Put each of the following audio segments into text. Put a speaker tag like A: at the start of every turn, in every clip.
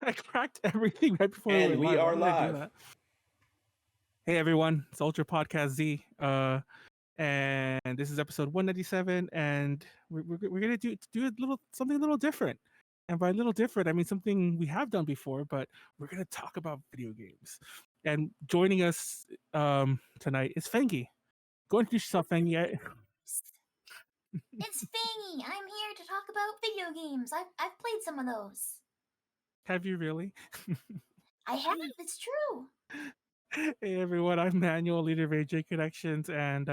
A: I cracked everything right before we
B: And
A: went
B: we
A: live. Why
B: are
A: did I do
B: live.
A: that? Hey everyone, it's Ultra Podcast Z, and this is episode 197, and we're gonna do something a little different. And by a little different, I mean something we have done before, but we're gonna talk about video games. And joining us tonight is Fangy. Go introduce yourself, Fangy.
C: It's Fangy. I'm here to talk about video games. I've played some of those.
A: Have you really?
C: I have. It's true.
A: Hey everyone, I'm Manuel, leader of AJ Connections, and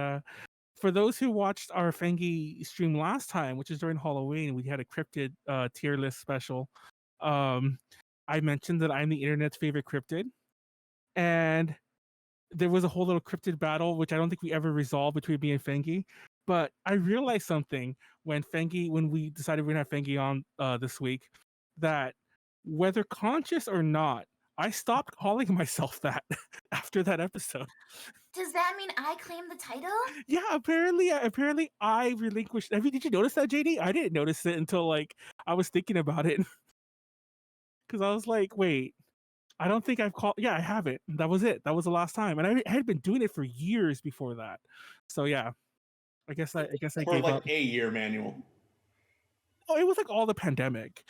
A: for those who watched our Fangy stream last time, which is during Halloween, we had a cryptid tier list special. I mentioned that I'm the internet's favorite cryptid, and there was a whole little cryptid battle, which I don't think we ever resolved between me and Fangy. But I realized something when we decided we're gonna have Fangy on this week, that whether conscious or not, I stopped calling myself that after that episode.
C: Does that mean I claim the title?
A: Yeah, apparently I relinquished. I mean, did you notice that, JD? I didn't notice it until like I was thinking about it because I was like, wait, I don't think I've called. Yeah, I haven't. That was it. That was the last time, and I had been doing it for years before that. So yeah, I guess I
B: For
A: gave
B: like
A: up.
B: a year, Manuel.
A: Oh, it was like all the pandemic.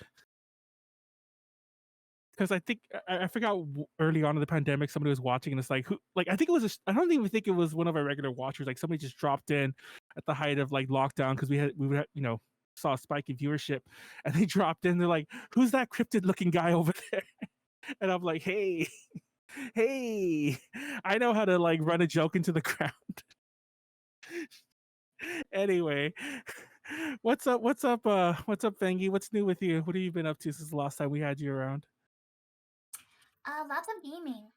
A: Because I think I forgot early on in the pandemic, somebody was watching and it's like, who, like, I think it was, I don't even think it was one of our regular watchers. Like somebody just dropped in at the height of like lockdown because we had, saw a spike in viewership and they dropped in. They're like, who's that cryptid looking guy over there? And I'm like, hey, hey, I know how to like run a joke into the ground. Anyway, what's up? What's up, Fangy? What's new with you? What have you been up to since the last time we had you around?
C: Lots of gaming.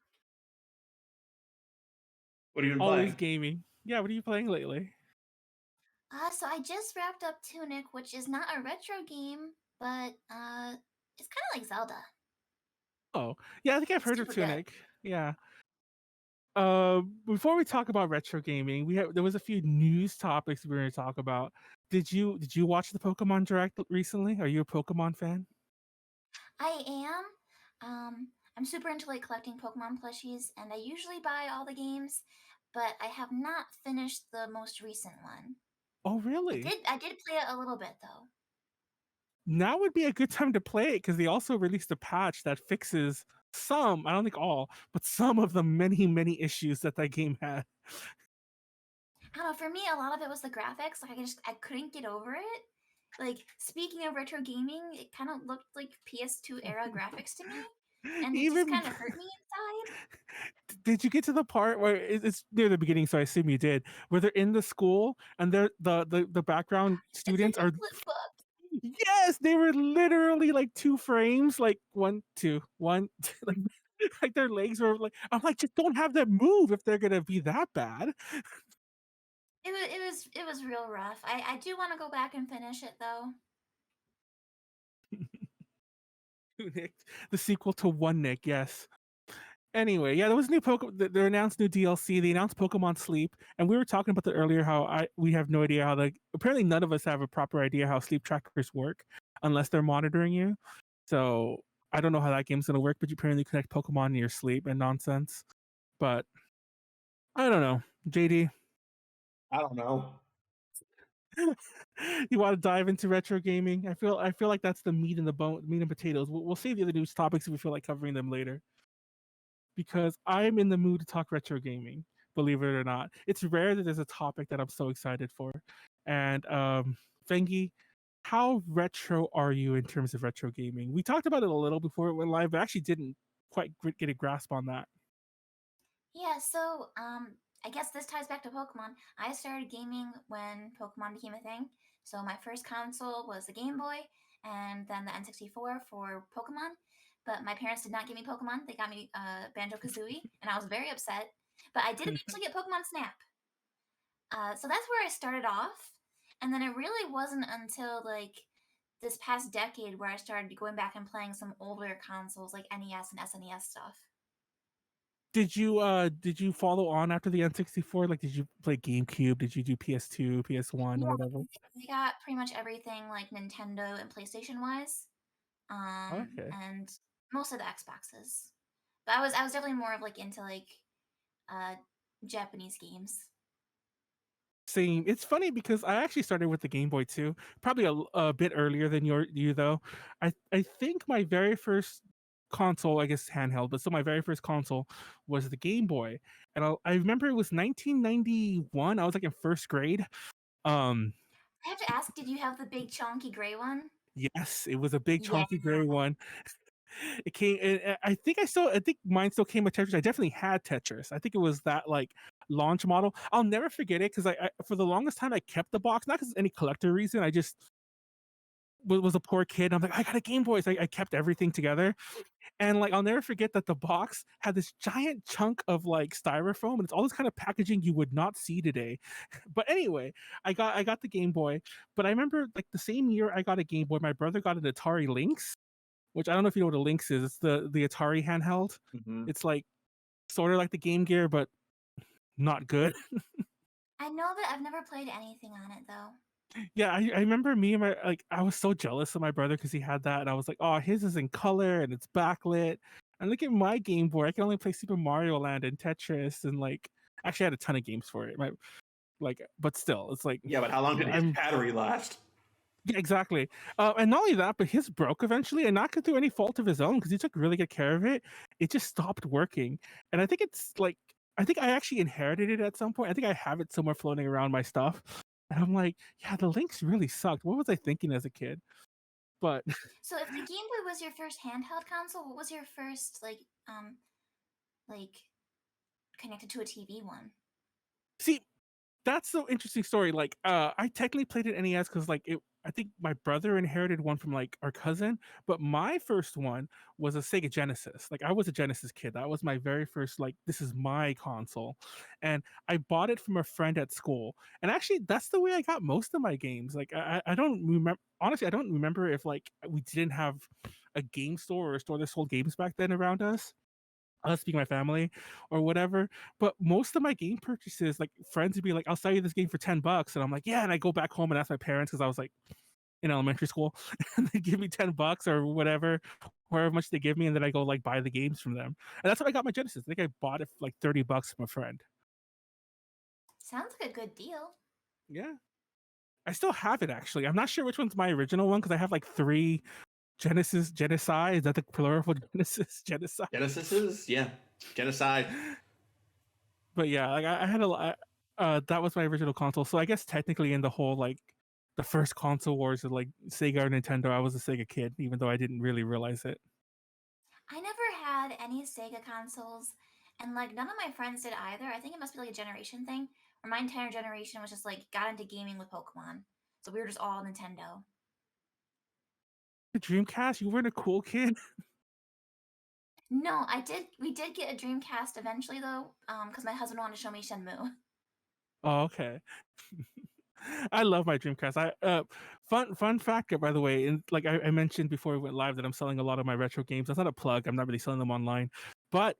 B: What have you been
A: Always
B: playing?
A: gaming. Yeah, what are you playing lately?
C: So I just wrapped up Tunic, which is not a retro game, but it's kind of like Zelda.
A: Oh, yeah, I think I've
C: It's
A: heard of
C: super good.
A: Tunic. Yeah. Before we talk about retro gaming, there was a few news topics we were going to talk about. Did you watch the Pokemon Direct recently? Are you a Pokemon fan?
C: I am. I'm super into like collecting Pokemon plushies, and I usually buy all the games, but I have not finished the most recent one.
A: Oh, really?
C: I did play it a little bit though.
A: Now would be a good time to play it because they also released a patch that fixes some, I don't think all, but some of the many issues that game had.
C: I don't know, for me, a lot of it was the graphics. Like, I couldn't get over it. Like, speaking of retro gaming, it kind of looked like PS2 era graphics to me. And it just kind of hurt me inside.
A: Did you get to the part where it's near the beginning, so I assume you did, where they're in the school and they're the background students are
C: flip book.
A: Yes, they were literally like 2 frames, like 1, 2, 1, 2, like their legs were like, I'm like, just don't have them move if they're gonna be that bad.
C: It was real rough. I do want to go back and finish it though.
A: Nick, the sequel to One Nick, yes. Anyway, yeah, there was new Pokemon. They announced new DLC. They announced Pokemon Sleep, and we were talking about that earlier. How we have no idea how apparently none of us have a proper idea how sleep trackers work unless they're monitoring you. So I don't know how that game's gonna work, but you apparently connect Pokemon to your sleep and nonsense. But I don't know, JD.
B: I don't know.
A: You want to dive into retro gaming? I feel like that's the meat and potatoes. We'll save the other news topics if we feel like covering them later. Because I'm in the mood to talk retro gaming, believe it or not. It's rare that there's a topic that I'm so excited for. And Fangy, how retro are you in terms of retro gaming? We talked about it a little before it went live, but actually didn't quite get a grasp on that.
C: Yeah, so I guess this ties back to Pokemon. I started gaming when Pokemon became a thing. So my first console was the Game Boy and then the N64 for Pokemon. But my parents did not give me Pokemon. They got me Banjo-Kazooie, and I was very upset. But I did actually get Pokemon Snap. So that's where I started off. And then it really wasn't until like this past decade where I started going back and playing some older consoles like NES and SNES stuff.
A: Did you follow on after the N64? Like, did you play GameCube? Did you do PS2, PS1, or whatever?
C: I got pretty much everything like Nintendo and PlayStation wise.
A: Okay.
C: And most of the Xboxes. But I was definitely more of like into like uh Japanese games.
A: Same. It's funny because I actually started with the Game Boy too, probably a bit earlier than you though. I think my very first console, I guess handheld, but still my very first console was the Game Boy, and I remember it was 1991. I was like in first grade. Um,
C: I have to ask, did you have the big chunky gray one?
A: yes, it was a big
C: Yeah.
A: chunky gray one. It came. I think mine still came with Tetris. I definitely had Tetris. I think it was that like launch model. I'll never forget it because I for the longest time I kept the box, not because any collector reason. I just was a poor kid. I'm like, I got a Game Boy, so I kept everything together. And like, I'll never forget that the box had this giant chunk of like styrofoam, and it's all this kind of packaging you would not see today. But anyway, I got the Game Boy. But I remember like the same year I got a Game Boy, my brother got an Atari Lynx, which I don't know if you know what a Lynx is. It's the Atari handheld.
B: Hmm.
A: It's like sort of like the Game Gear, but not good.
C: I know that I've never played anything on it though.
A: Yeah, I remember me and my like I was so jealous of my brother because he had that, and I was like, oh, his is in color and it's backlit. And look at my Game Boy. I can only play Super Mario Land and Tetris and like actually I had a ton of games for it. My like, but still, it's like
B: Yeah, but how long did his
A: I'm
B: battery last?
A: yeah, exactly. And not only that, but his broke eventually, and not through any fault of his own because he took really good care of it. It just stopped working, and I think it's like I think I actually inherited it at some point. I think I have it somewhere floating around my stuff, and I'm like, yeah, the links really sucked. What was I thinking as a kid? But
C: So if the Game Boy was your first handheld console, what was your first like connected to a TV one?
A: see, that's so interesting story. Like, I technically played it NES because like it. I think my brother inherited one from like our cousin, but my first one was a Sega Genesis. Like, I was a Genesis kid. That was my very first like this is my console, and I bought it from a friend at school. And actually, that's the way I got most of my games. Like, I don't remember honestly. I don't remember if like we didn't have a game store or a store that sold games back then around us, us being my family or whatever. But most of my game purchases, like friends would be like, I'll sell you this game for $10. And I'm like, yeah. And I go back home and ask my parents because I was like in elementary school and they give me $10 or whatever, however much they give me. And then I go like buy the games from them. And that's what I got my Genesis. I think I bought it for like $30 from a friend.
C: Sounds like a good deal.
A: Yeah. I still have it actually. I'm not sure which one's my original one because I have like three Genesis genocide. Is that the plural for Genesis genocide?
B: Genesises? Yeah. Genocide.
A: But yeah, like I had a lot. That was my original console. So I guess technically in the whole like the first console wars of like Sega or Nintendo, I was a Sega kid, even though I didn't really realize it.
C: I never had any Sega consoles, and like none of my friends did either. I think it must be like a generation thing, where my entire generation was just like got into gaming with Pokemon. So we were just all Nintendo.
A: The Dreamcast, you weren't a cool kid.
C: No, I did. We did get a Dreamcast eventually though, because my husband wanted to show me Shenmue.
A: Oh, okay. I love my Dreamcast. Fun fact by the way, and like I mentioned before we went live that I'm selling a lot of my retro games. That's not a plug. I'm not really selling them online, but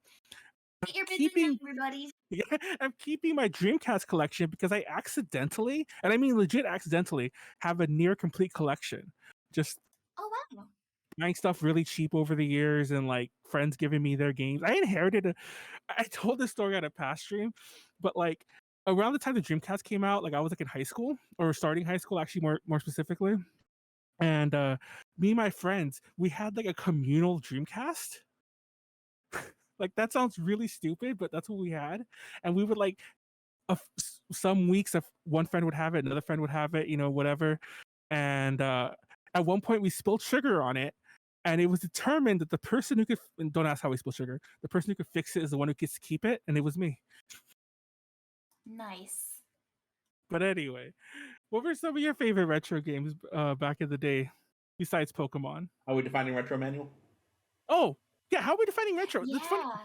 C: Get your bids in,
A: keeping
C: everybody.
A: yeah, I'm keeping my Dreamcast collection because I accidentally, and I mean legit accidentally, have a near complete collection. Just
C: Oh wow.
A: buying stuff really cheap over the years and like friends giving me their games. I told this story on a past stream, but like around the time the Dreamcast came out, like I was like in high school or starting high school, actually more specifically. And me and my friends, we had like a communal Dreamcast. Like that sounds really stupid, but that's what we had. And we would like some weeks if one friend would have it, another friend would have it, whatever. And at one point we spilled sugar on it, and it was determined that the person who could and don't ask how we spilled sugar, the person who could fix it is the one who gets to keep it, and it was me.
C: Nice.
A: But anyway, what were some of your favorite retro games back in the day besides Pokemon?
B: Are we defining retro, Manuel?
A: Oh, yeah, how are we defining retro? That's funny.
C: Yeah.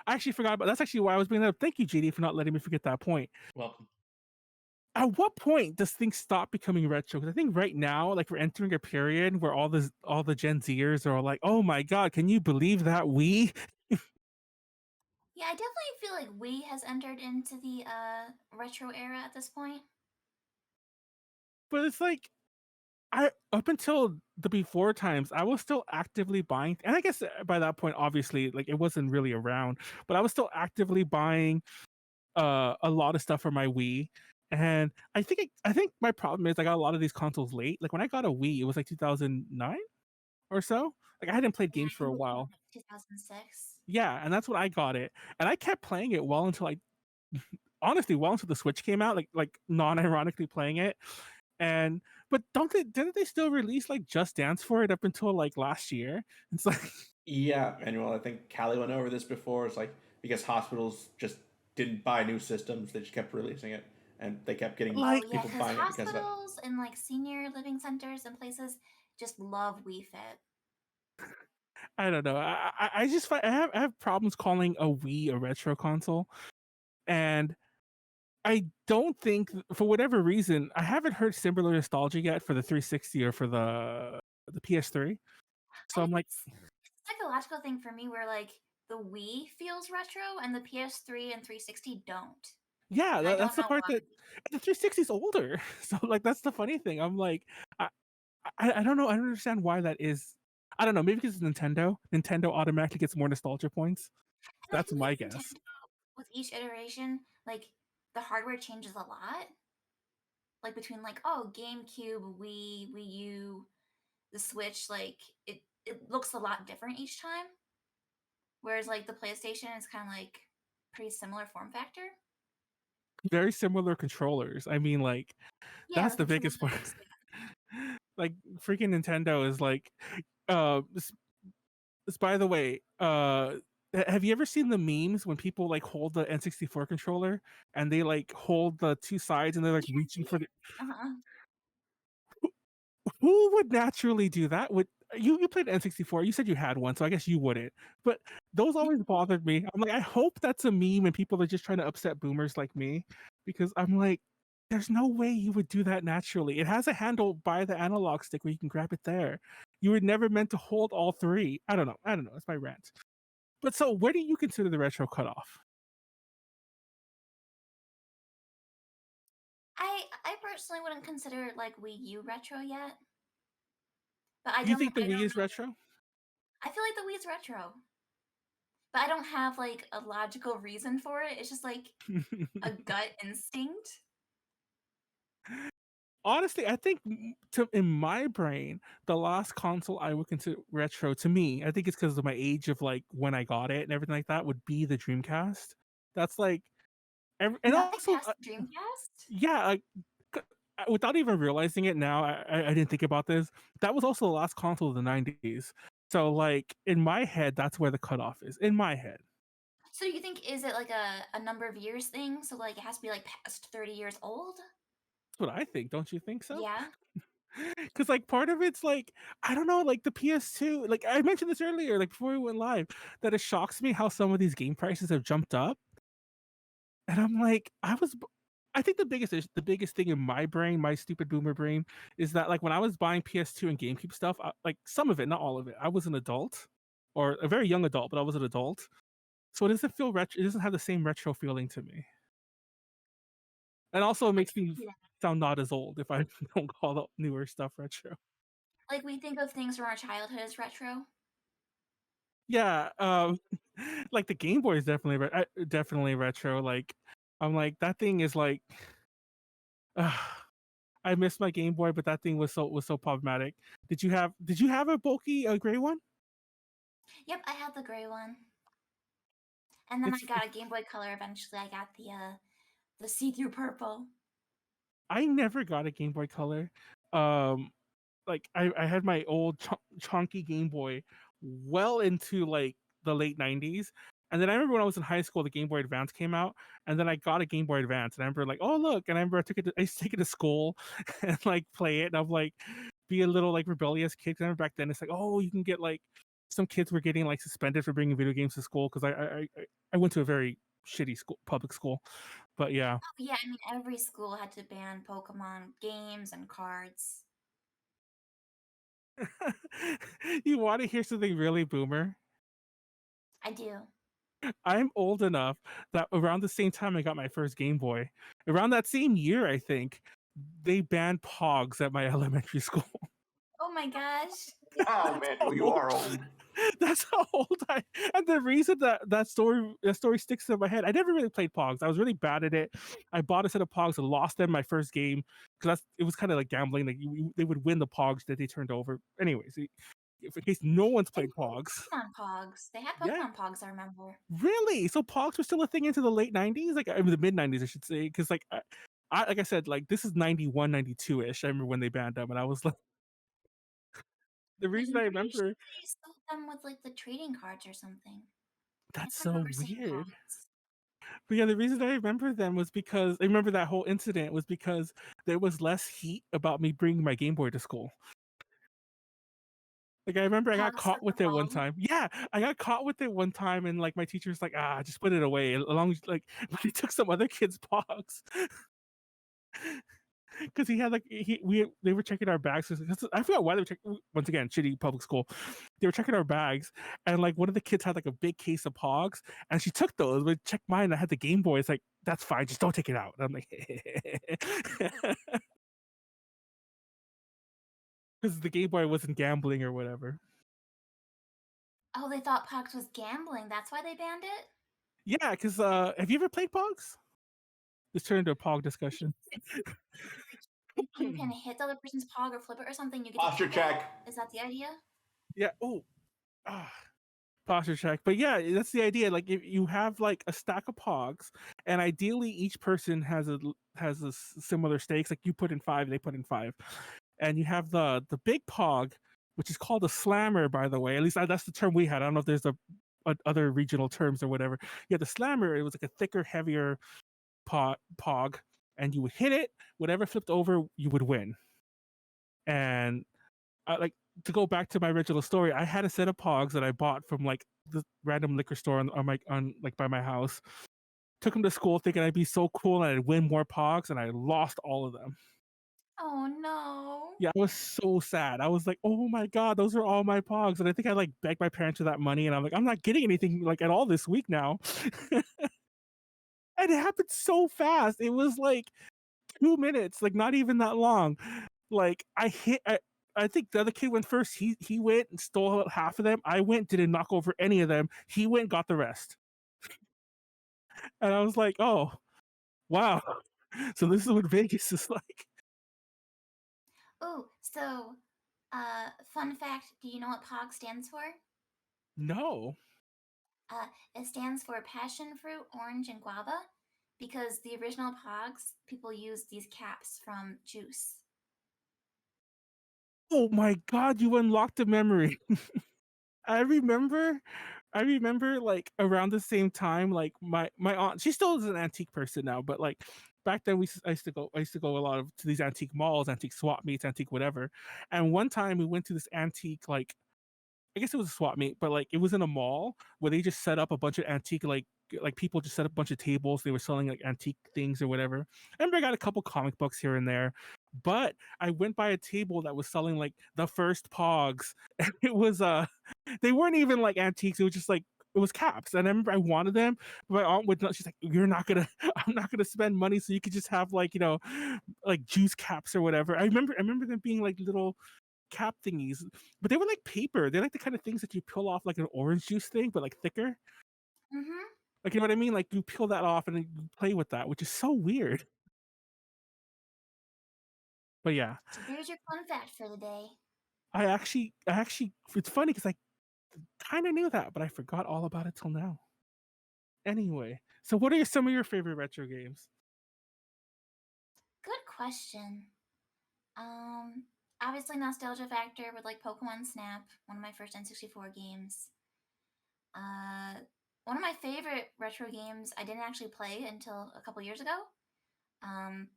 A: I actually forgot about that's actually why I was bringing that up. Thank you, GD, for not letting me forget that point.
B: Welcome.
A: At what point does things stop becoming retro? Because I think right now, like we're entering a period where all the Gen Zers are like, "Oh my god, can you believe that we?"
C: Yeah, I definitely feel like Wii has entered into the retro era at this point.
A: But it's like I up until the before times, I was still actively buying, and I guess by that point, obviously, like it wasn't really around, but I was still actively buying a lot of stuff for my Wii. And I think my problem is I got a lot of these consoles late. Like when I got a Wii, it was like 2009 or so. Like I hadn't played
C: Yeah,
A: games
C: I
A: for
C: think
A: a
C: it came out
A: while.
C: like 2006.
A: Yeah, and that's when I got it. And I kept playing it well until I honestly well until the Switch came out, like non-ironically playing it. And but don't they didn't they still release like Just Dance for it up until like last year? It's like
B: Yeah, Manuel, I think Callie went over this before. It's like because hospitals just didn't buy new systems, they just kept releasing it, and they kept getting
C: Oh
A: like
C: yeah,
B: people
C: because
B: buying it because of that.
C: hospitals and like senior living centers and places just love Wii Fit.
A: I don't know. I just find I have problems calling a Wii a retro console, and I don't think for whatever reason I haven't heard similar nostalgia yet for the 360 or for the PS3.
C: I
A: So I'm
C: think
A: like,
C: it's a psychological thing for me where like the Wii feels retro and the PS3 and 360 don't.
A: yeah,
C: And I
A: that's
C: don't
A: the
C: know
A: part
C: why.
A: that the 360 is older. So like that's the funny thing. I'm like, I, I don't know. I don't understand why that is. I don't know. Maybe because it's Nintendo. Nintendo automatically gets more nostalgia points.
C: And I
A: That's
C: feel
A: my
C: like
A: guess.
C: Nintendo, with each iteration, like the hardware changes a lot. Like between like GameCube, Wii U, the Switch, like it looks a lot different each time. Whereas like the PlayStation is kind of like pretty similar form factor.
A: Very similar controllers. I mean, like
C: Yeah,
A: that's
C: the
A: the
C: controller
A: biggest part.
C: looks like
A: Like freaking Nintendo is like, uh, by the way, have you ever seen the memes when people like hold the N64 controller and they like hold the two sides and they're like reaching
C: yeah.
A: for the
C: Uh-huh.
A: who would naturally do that? Would you played N64? You said you had one, so I guess you wouldn't. But those always bothered me. I'm like, I hope that's a meme and people are just trying to upset boomers like me because I'm like, there's no way you would do that naturally. It has a handle by the analog stick where you can grab it there. You were never meant to hold all three. I don't know. I don't know. It's my rant. But so, where do you consider the retro cutoff?
C: I personally wouldn't consider like Wii U retro yet, but I
A: Do you
C: don't
A: think the
C: I
A: Wii
C: don't
A: is
C: know.
A: retro?
C: I feel like the Wii's retro, but I don't have like a logical reason for it. It's just like a gut instinct.
A: Honestly, I think in my brain, the last console I would consider retro to me, I think it's because of my age of like when I got it and everything like that, would be the Dreamcast. That's like, and
C: Nothing
A: also,
C: past the Dreamcast.
A: yeah, like without even realizing it now, I didn't think about this. That was also the last console of the '90s. So like in my head, that's where the cutoff is. In my head,
C: So you think is it like a number of years thing? So like it has to be like past 30 years old?
A: that's what I think. Don't you think so?
C: Yeah.
A: Because like part of it's like I don't know, like the PS2. Like I mentioned this earlier, like before we went live, that it shocks me how some of these game prices have jumped up, and I'm like, I think the biggest thing in my brain, my stupid boomer brain, is that like when I was buying PS2 and GameCube stuff, like some of it, not all of it, I was an adult or a very young adult, but I was an adult, so it doesn't feel retro. It doesn't have the same retro feeling to me, and also it makes me
C: Yeah.
A: sound not as old if I don't call the newer stuff retro.
C: Like we think of things from our childhood as retro.
A: Yeah, like the Game Boy is definitely definitely retro. Like, I'm like that thing is like, I miss my Game Boy, but that thing was so problematic. Did you have a bulky gray one?
C: Yep, I had the gray one. And then I
A: It's
C: got a Game Boy Color eventually. I got the see-through purple.
A: I never got a Game Boy Color. Um, like I had my old chunky Game Boy well into like the late '90s, and then I remember when I was in high school, the Game Boy Advance came out, and then I got a Game Boy Advance, and I remember like, oh look, and I remember I used to take it to school and like play it, and I'm like, be a little like rebellious kid. 'Cause I remember back then it's like, oh, you can get like some kids were getting like suspended for bringing video games to school because I went to a very shitty school, public school, but yeah.
C: Oh yeah, I mean every school had to ban Pokemon games and cards.
A: You want to hear something really boomer?
C: I do.
A: I'm old enough that around the same time I got my first Game Boy, around that same year, I think, they banned Pogs at my elementary school.
C: Oh Oh my gosh.
B: Wow, Manuel, you are old.
A: That's how old I. And the reason that story sticks in my head, I never really played Pogs. I was really bad at it. I bought a set of Pogs and lost them my first game because it was kind of like gambling. Like they would win the Pogs that they turned over. Anyways, if in case no one's
C: They
A: played Pogs,
C: had Pokemon Pogs. They had
A: yeah,
C: Pokemon Pogs, I remember.
A: really. So Pogs were still a thing into the late '90s, like the mid '90s, I should say, because like I said, like this is 91, 92 ish. I remember when they banned them, and I was like, the
C: Yeah,
A: reason
C: I'm
A: I
C: pretty sure
A: remember
C: they sold them with like the trading cards or something. I
A: that's so
C: remember seeing
A: weird.
C: Pogs.
A: But yeah, the reason I remember them was because I remember that whole incident was because there was less heat about me bringing my Game Boy to school. Like I remember I got
C: Pogs
A: caught
C: hit the
A: with it one
C: wall.
A: time. Yeah, I got caught with it one time, and like my teacher was like, just put it away. Along with like, but he took some other kid's Pogs because he had like they were checking our bags. I forgot why they were checking. Once again, shitty public school. They were checking our bags, and like one of the kids had like a big case of Pogs, and she took those. But checked mine. I had the Game Boy. It's like that's fine. Just don't take it out. And I'm like, because the Game Boy wasn't gambling or whatever.
C: Oh, they thought Pogs was gambling. That's why they banned it?
A: Yeah, because have you ever played Pogs? This turned into a Pog discussion.
C: If you can hit the other person's Pog or flip it or something, you get
B: Posture
C: to keep it.
B: check.
C: Is that the idea?
A: Yeah. Oh. Ah. Posture check. But yeah, that's the idea. Like if you have like a stack of Pogs, and ideally each person has a similar stakes. Like you put in 5, they put in 5, and you have the big Pog, which is called a slammer, by the way. At least that's the term we had. I don't know if there's other regional terms or whatever. Yeah, the slammer. It was like a thicker, heavier Pog, and you would hit it. Whatever flipped over, you would win. And like to go back to my original story, I had a set of Pogs that I bought from like the random liquor store on like by my house. Took them to school thinking I'd be so cool and I'd win more Pogs, and I lost all of them.
C: Oh no.
A: Yeah, I was so sad. I was like, "Oh my god, those are all my Pogs!" And I think I like begged my parents for that money, and I'm like, "I'm not getting anything like at all this week now." And it happened so fast. It was like 2 minutes, like not even that long. Like I think the other kid went first. He went and stole half of them. I went, didn't knock over any of them. He went and got the rest. And I was like, oh wow. So this is what Vegas is like.
C: Oh, so fun fact, do you know what POG stands for?
A: No.
C: It stands for passion fruit, orange, and guava because the original POGs, people used these caps from juice.
A: Oh my god, you unlocked a memory. I remember like around the same time, like my aunt, she still is an antique person now, but like back then I used to go a lot to these antique malls, antique swap meets, antique whatever. And one time we went to this antique, like I guess it was a swap meet, but like it was in a mall where they just set up a bunch of antique, like people just set up a bunch of tables. They were selling like antique things or whatever. I remember I got a couple comic books here and there, but I went by a table that was selling like the first Pogs. And it was they weren't even like antiques. It was just like it was caps. And I remember I wanted them, but my aunt would not. She's like, "You're not gonna. I'm not gonna spend money, so you could just have like like juice caps or whatever." I remember them being like little cap thingies, but they were like paper. They're like the kind of things that you peel off like an orange juice thing, but like thicker.
C: Mm-hmm.
A: Like you know what I mean? Like you peel that off and then you play with that, which is so weird. But yeah,
C: So there's your fun fact for the day.
A: I actually, it's funny because I kind of knew that, but I forgot all about it till now. Anyway, so what are some of your favorite retro games?
C: Good question. Um, Obviously nostalgia factor with like Pokemon Snap, one of my first N64 games. Uh, One of my favorite retro games I didn't actually play until a couple years ago. Um,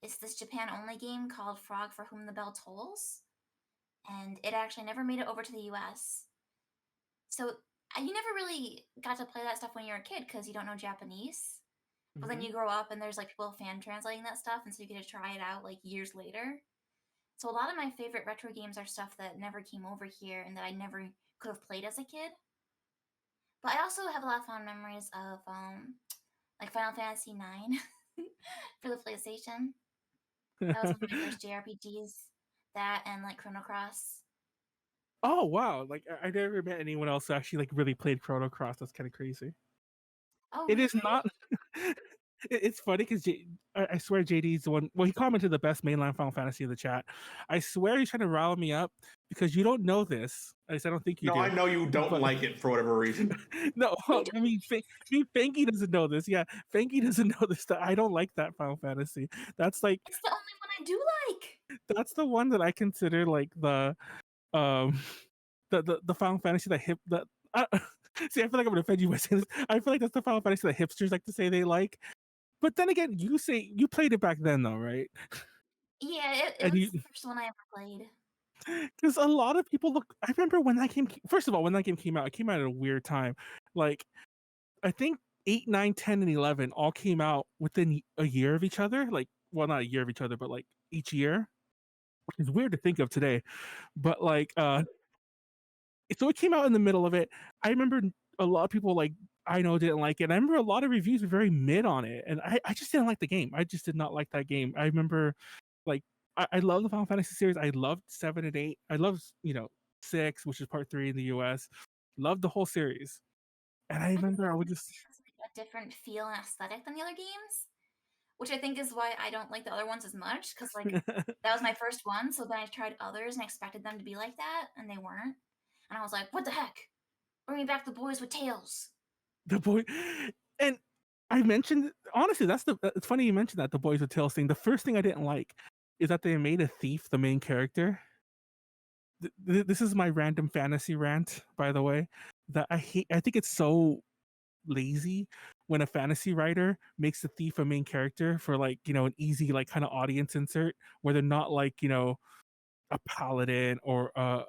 C: it's this Japan only game called Frog for Whom the Bell Tolls, and it actually never made it over to the US. So you never really got to play that stuff when you were a kid because you don't know Japanese. But then
A: Mhm.
C: you grow up and there's like people fan translating that stuff, and so you get to try it out like years later. So a lot of my favorite retro games are stuff that never came over here and that I never could have played as a kid. But I also have a lot of fond memories of like Final Fantasy IX for the PlayStation. That was one of my first JRPGs. That and like Chrono Cross.
A: Oh wow! Like I never met anyone else who actually like really played Chrono Cross. That's kind of crazy.
C: Oh
A: It is
C: really?
A: not. It's funny because I swear JD's the one. Well, he commented the best mainline Final Fantasy in the chat. I swear he's trying to rile me up because you don't know this. At least I don't think you
B: No,
A: do.
B: I know you don't
A: But
B: like it for whatever reason.
A: no,
C: Who
A: I mean, Fangy doesn't know this. Yeah, Fangy doesn't know this. That I don't like that Final Fantasy. That's like
C: It's the only one I do like.
A: that's the one that I consider like um the Final Fantasy that hip that. See, I feel like I'm gonna offend you by saying this. I feel like that's the Final Fantasy that hipsters like to say they like. But then again, you say you played it back then, though, right?
C: Yeah, it
A: And
C: was
A: you,
C: the first one I ever played.
A: because a lot of people look. I remember when that game. First of all, when that game came out, it came out at a weird time. Like I think 8, 9, 10, and 11 all came out within a year of each other. Like, well, not a year of each other, but like each year, which is weird to think of today. But like, so it came out in the middle of it. I remember a lot of people like I know didn't like it. And I remember a lot of reviews were very mid on it, and I just didn't like the game. I just did not like that game. I remember like I love the Final Fantasy series. I loved 7 and 8. I loved 6, which is part 3 in the US. Loved the whole series. And I
C: I think
A: remember I would
C: it
A: just
C: has like a different feel and aesthetic than the other games, which I think is why I don't like the other ones as much. Because like that was my first one, so then I tried others and expected them to be like that, and they weren't. And I was like, what the heck? Bring me back the boys with tails.
A: the boy and I mentioned honestly that's the it's funny you mentioned that the boys with tails thing. The first thing I didn't like is that they made a thief the main character. This is my random fantasy rant, by the way, that I think it's so lazy when a fantasy writer makes the thief a main character for like an easy like kind of audience insert where they're not like a paladin or a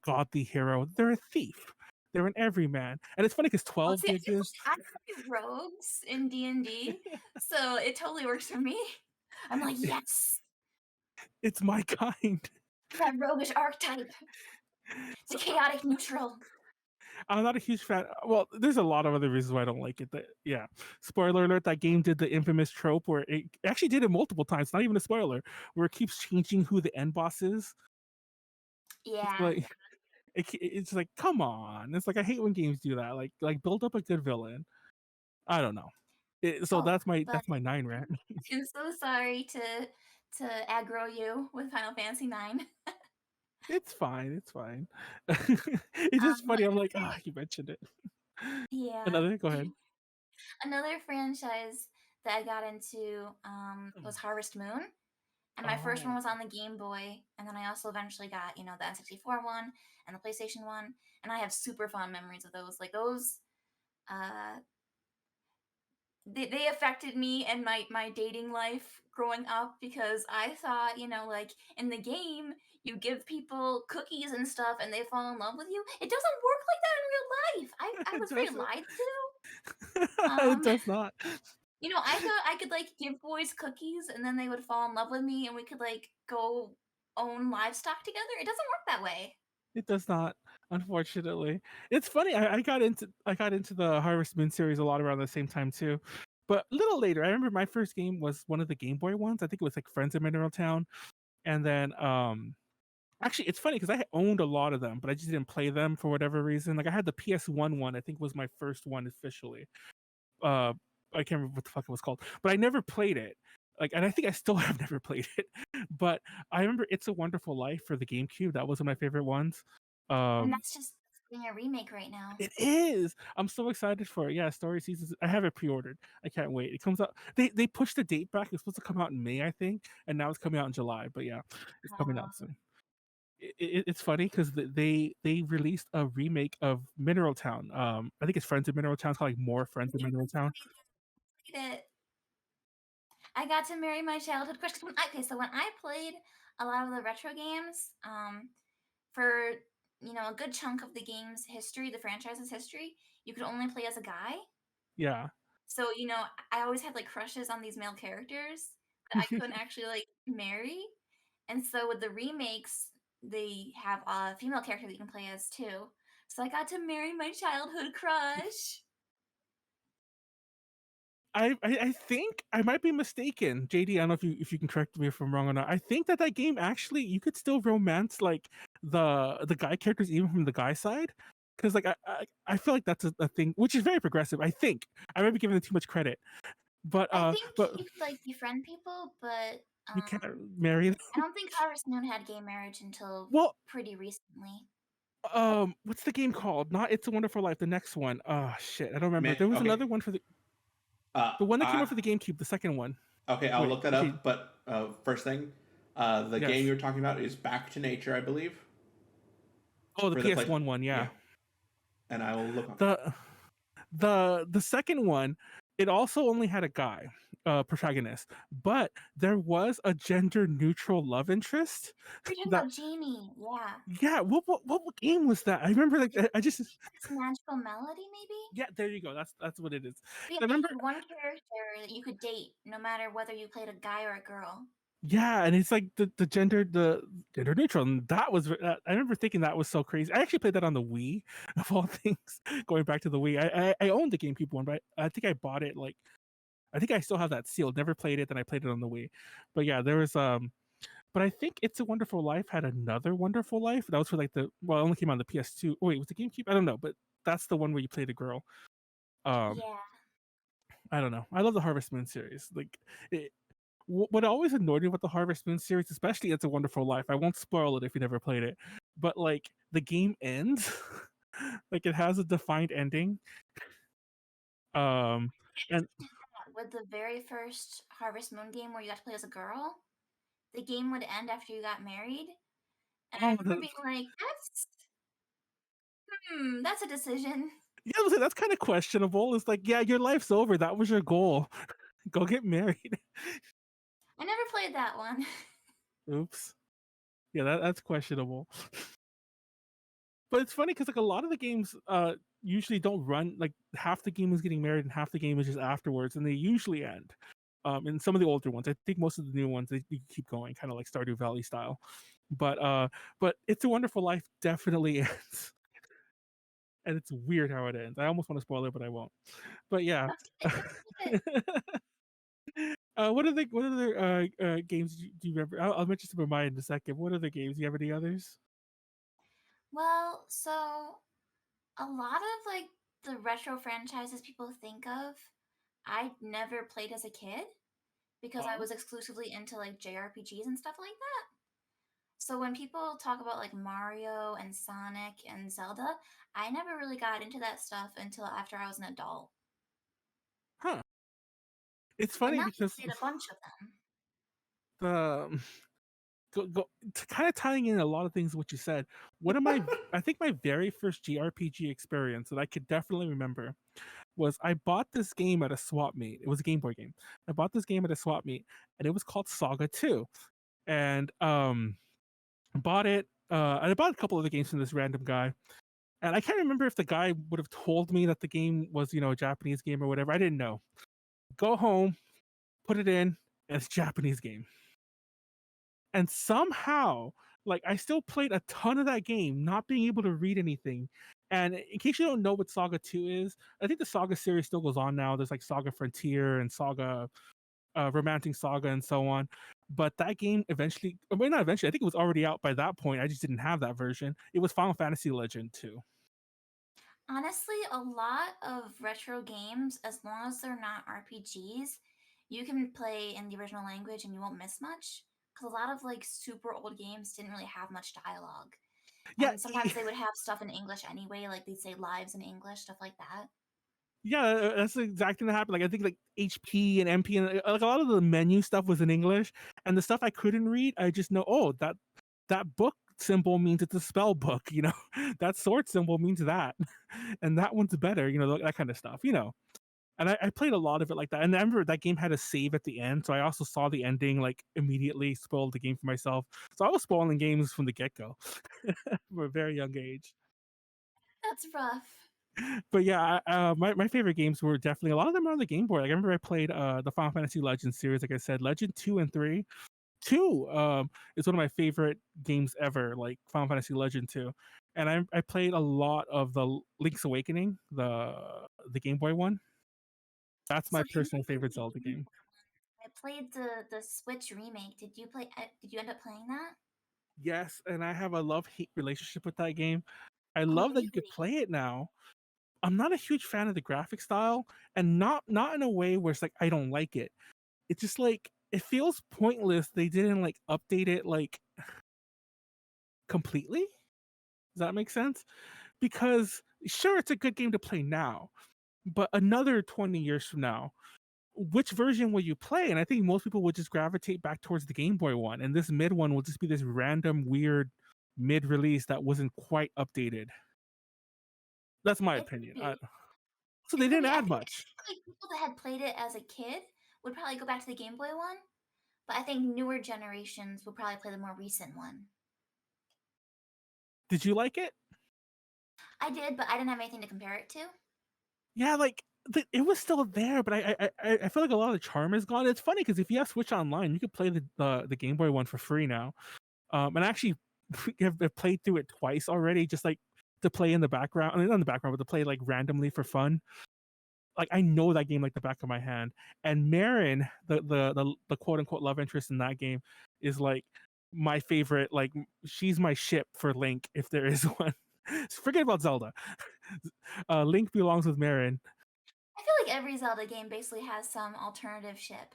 A: godly hero. They're a thief. They're an everyman. And it's funny because
C: Well,
A: 12
C: see,
A: exists.
C: I play rogues in D&D, so it totally works for me. I'm like, yes,
A: It's my kind.
C: that roguish archetype, the
A: So
C: chaotic neutral.
A: I'm not a huge fan. Well, there's a lot of other reasons why I don't like it. Yeah. Spoiler alert, that game did the infamous trope where it actually did it multiple times, not even a spoiler, where it keeps changing who the end boss is. It's
C: Yeah.
A: like it's like, come on. It's like I hate when games do that. Like build up a good villain. I don't know. So
C: Oh, but
A: that's my 9 rant.
C: I'm so sorry to aggro you with Final Fantasy 9.
A: It's fine. It's fine. It's just funny. I'm like, ah, you mentioned it.
C: Yeah.
A: Another. Go ahead.
C: Another franchise that I got into was Harvest Moon. And my first one
A: Oh,
C: was on the Game Boy. And then I also eventually got, the N64 one and the PlayStation one. And I have super fond memories of those. Like those, uh, they affected me and my dating life growing up because I thought, like in the game, you give people cookies and stuff and they fall in love with you. It doesn't work like that in real life. I
A: it
C: was very
A: doesn't.
C: lied to.
A: It
C: Um,
A: does not.
C: I thought I could like give boys cookies and then they would fall in love with me and we could like go own livestock together. It doesn't work that way.
A: It does not, unfortunately. It's funny. I got into the Harvest Moon series a lot around the same time too. But a little later, I remember my first game was one of the Game Boy ones. I think it was like Friends of Mineral Town. And then actually it's funny because I owned a lot of them, but I just didn't play them for whatever reason. Like I had the PS1 one, I think was my first one officially. Uh I can't remember what the fuck it was called, but I never played it. Like, and I think I still have never played it. But I remember It's a Wonderful Life for the GameCube. That was one of my favorite ones.
C: And
A: Um,
C: that's just getting a remake right now.
A: it is. I'm so excited for it. Yeah, Story Seasons. I have it pre-ordered. I can't wait. It comes out. They pushed the date back. It's supposed to come out in May, I think, and now it's coming out in July. But yeah, it's coming out soon. It's funny because they released a remake of Mineral Town. I think it's Friends of Mineral Town. It's called like More Friends of Mineral Town.
C: It. I got to marry my childhood crush. Okay, so when I played a lot of the retro games, for a good chunk of the game's history, the franchise's history, you could only play as a guy.
A: Yeah.
C: So I always had like crushes on these male characters that I couldn't actually like marry. And so with the remakes, they have a female character that you can play as too. So I got to marry my childhood crush.
A: I think I might be mistaken, JD. I don't know if you can correct me if I'm wrong or not. I think that game actually you could still romance like the guy characters even from the guy side, because like I feel like that's a thing which is very progressive. I think I might be giving it too much credit,
C: I think
A: but
C: you could like befriend people, but
A: you can't marry them.
C: I don't think Harvest Moon had gay marriage until
A: Well,
C: pretty recently.
A: what's the game called? Not It's a Wonderful Life. The next one. Oh shit, I don't remember.
B: Man,
A: There was
B: okay.
A: another one for the one that came out
B: I
A: for the GameCube. The second one.
B: Okay, I'll
A: Wait,
B: look that
A: okay,
B: up. But first thing, the game
A: yes.
B: you're talking about is Back to Nature, I believe,
A: Oh, the
B: for the place.
A: PS1 one.
B: Yeah,
A: Yeah.
B: and I will look up.
A: The second one, it also only had a guy protagonist, but there was a gender neutral love interest.
C: You're talking
A: That
C: about Jamie, yeah.
A: Yeah, what game was that? I remember like I just
C: It's Magical Melody, maybe?
A: yeah, there you go. That's what it is.
C: But yeah,
A: I
C: they
A: remember
C: had one character that you could date no matter whether you played a guy or a girl.
A: yeah, and it's like the gender neutral, and that was I remember thinking that was so crazy. I actually played that on the Wii of all things. Going back to the Wii, I owned the GameCube one, but I think I bought it like I think I still have that sealed. Never played it, then I played it on the Wii. But yeah, there was but I think It's a Wonderful Life had another Wonderful Life. That was for like it only came on the PS2. Oh wait, was the GameCube? I don't know, but that's the one where you play the girl. Um,
C: Yeah.
A: I don't know. I love the Harvest Moon series. Like what always annoyed me about the Harvest Moon series, especially It's a Wonderful Life. I won't spoil it if you never played it, but like the game ends, like it has a defined ending. And
C: With the very first Harvest Moon game where you got to play as a girl, the game would end after you got married. And I
A: oh,
C: remember being like, that's a decision.
A: yeah, that's kind of questionable. It's like, yeah, your life's over. That was your goal. Go get married.
C: I never played that one.
A: Oops. Yeah, that's questionable. But it's funny because like a lot of the games usually don't run like half the game is getting married and half the game is just afterwards, and they usually end. And some of the older ones, I think most of the new ones, they keep going, kind of like Stardew Valley style. But It's a Wonderful Life definitely ends, and it's weird how it ends. I almost want to spoil it, but I won't. But yeah.
C: Let's keep it. Let's keep it.
A: What other games do you remember? I'll mention some of mine in a second. What other games? Do you have any others?
C: Well, so a lot of like the retro franchises people think of, I never played as a kid because I
A: Oh,
C: was exclusively into like JRPGs and stuff like that. So when people talk about like Mario and Sonic and Zelda, I never really got into that stuff until after I was an adult.
A: huh. It's
C: And
A: funny
C: now
A: because
C: I played a bunch of them.
A: the kind of tying in a lot of things what you said. One of my I think my very first JRPG experience that I could definitely remember was I bought this game at a swap meet. It was a Game Boy game. I bought this game at a swap meet, and it was called Saga 2. And bought it. And I bought a couple of the games from this random guy. And I can't remember if the guy would have told me that the game was, a Japanese game or whatever. I didn't know. Go home, put it in, and it's a Japanese game. And somehow, like, I still played a ton of that game, not being able to read anything. And in case you don't know what Saga 2 is, I think the Saga series still goes on now. There's like Saga Frontier and Saga Romancing Saga and so on. But that game eventually, well, not eventually, I think it was already out by that point. I just didn't have that version. It was Final Fantasy Legend 2.
C: Honestly, a lot of retro games, as long as they're not RPGs, you can play in the original language and you won't miss much. Because a lot of like super old games didn't really have much dialogue.
A: Yeah,
C: And sometimes they would have stuff in English anyway, like they'd say lives in English, stuff like that.
A: yeah, that's the exact thing that happened. Like I think like HP and MP and like a lot of the menu stuff was in English, and the stuff I couldn't read, I just know, oh, that book symbol means it's a spell book. That sword symbol means that, and that one's better. That kind of stuff. And I played a lot of it like that. And I remember that game had a save at the end, so I also saw the ending like immediately, spoiled the game for myself. So I was spoiling games from the get go, from a very young age.
C: That's rough.
A: But yeah, my favorite games were definitely a lot of them are on the Game Boy. Like I remember I played the Final Fantasy Legend series. Like I said, Legend 2 and 3. 2 is one of my favorite games ever. Like Final Fantasy Legend 2, and I played a lot of the Link's Awakening, the Game Boy one. That's
C: So
A: my
C: they
A: personal
C: made the
A: favorite Zelda
C: Game
A: game.
C: Boy. I played the Switch remake. Did you play? Did you end up playing that?
A: Yes, and I have a love-hate relationship with that game. I
C: Oh,
A: love that you could
C: really?
A: play it now. I'm not a huge fan of the graphic style, and not in a way where it's like I don't like it. It's just like it feels pointless. They didn't like update it like completely. Does that make sense? Because sure, it's a good game to play now, but another 20 years from now, which version will you play? And I think most people would just gravitate back towards the Game Boy one, and this mid one will just be this random, weird mid release that wasn't quite updated. That's my
C: It could
A: opinion.
C: be.
A: So
C: It
A: they
C: could
A: didn't
C: be.
A: add much.
C: I think like people that had played it as a kid would probably go back to the Game Boy one, but I think newer generations would probably play the more recent one.
A: Did you like it?
C: I did, but I didn't have anything to compare it to.
A: Yeah, like it was still there, but I feel like a lot of the charm is gone. It's funny because if you have Switch Online, you could play the Game Boy one for free now. And I actually have played through it twice already, just like to play in the background. I mean, not in the background, but to play like randomly for fun. Like I know that game like the back of my hand. And Marin, the quote unquote love interest in that game, is like my favorite. Like she's my ship for Link if there is one. Forget about Zelda. Link belongs with Marin.
C: I feel like every Zelda game basically has some alternative ship.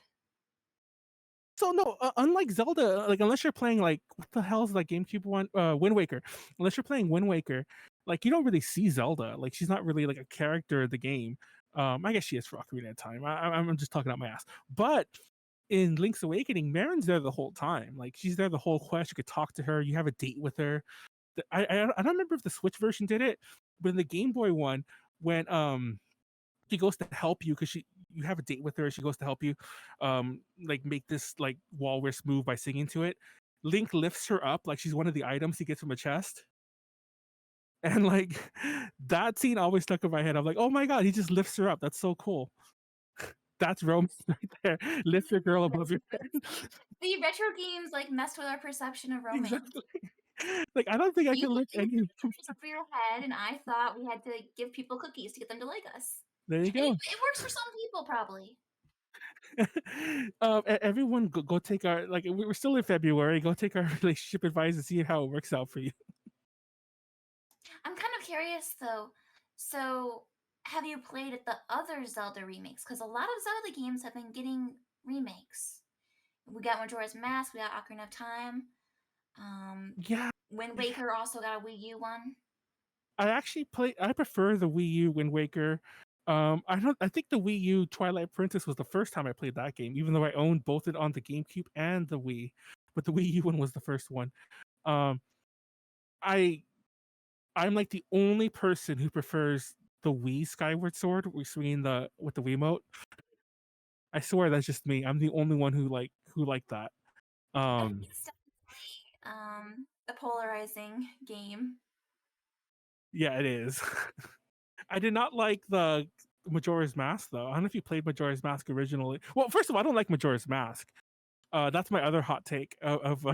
A: So no, unlike Zelda, like unless you're playing like what the hell's that GameCube one, Wind Waker. Unless you're playing Wind Waker, like you don't really see Zelda. Like she's not really like a character of the game. I guess she is for Ocarina of Time. I'm just talking out my ass. But in Link's Awakening, Marin's there the whole time. Like she's there the whole quest. You could talk to her. You have a date with her. I don't remember if the Switch version did it, but in the Game Boy one, when she goes to help you because you have a date with her, she goes to help you like make this like walrus move by singing to it. Link lifts her up like she's one of the items he gets from a chest. And like that scene always stuck in my head. I'm like, oh my god, he just lifts her up. That's so cool. That's romance right there. Lift your girl above your head.
C: The retro games like messed with our perception of romance.
A: Exactly. Like I don't think I
C: You
A: can lift any.
C: over your head, and I thought we had to give people cookies to get them to like us.
A: There you go.
C: It works for some people, probably.
A: Everyone go take our like we're still in February. Go take our relationship advice and see how it works out for you.
C: I'm kind of curious though. So, have you played the other Zelda remakes? Because a lot of Zelda games have been getting remakes. We got Majora's Mask. We got Ocarina of Time.
A: Yeah,
C: Wind Waker also got a Wii U one.
A: I prefer the Wii U Wind Waker. I think the Wii U Twilight Princess was the first time I played that game, even though I owned both it on the GameCube and the Wii. But the Wii U one was the first one. Um, I I'm like the only person who prefers the Wii Skyward Sword swinging with the Wiimote. I swear that's just me. I'm the only one who like that.
C: I think it's definitely a polarizing game.
A: Yeah, it is. I did not like the Majora's Mask though. I don't know if you played Majora's Mask originally. Well, first of all, I don't like Majora's Mask. That's my other hot take of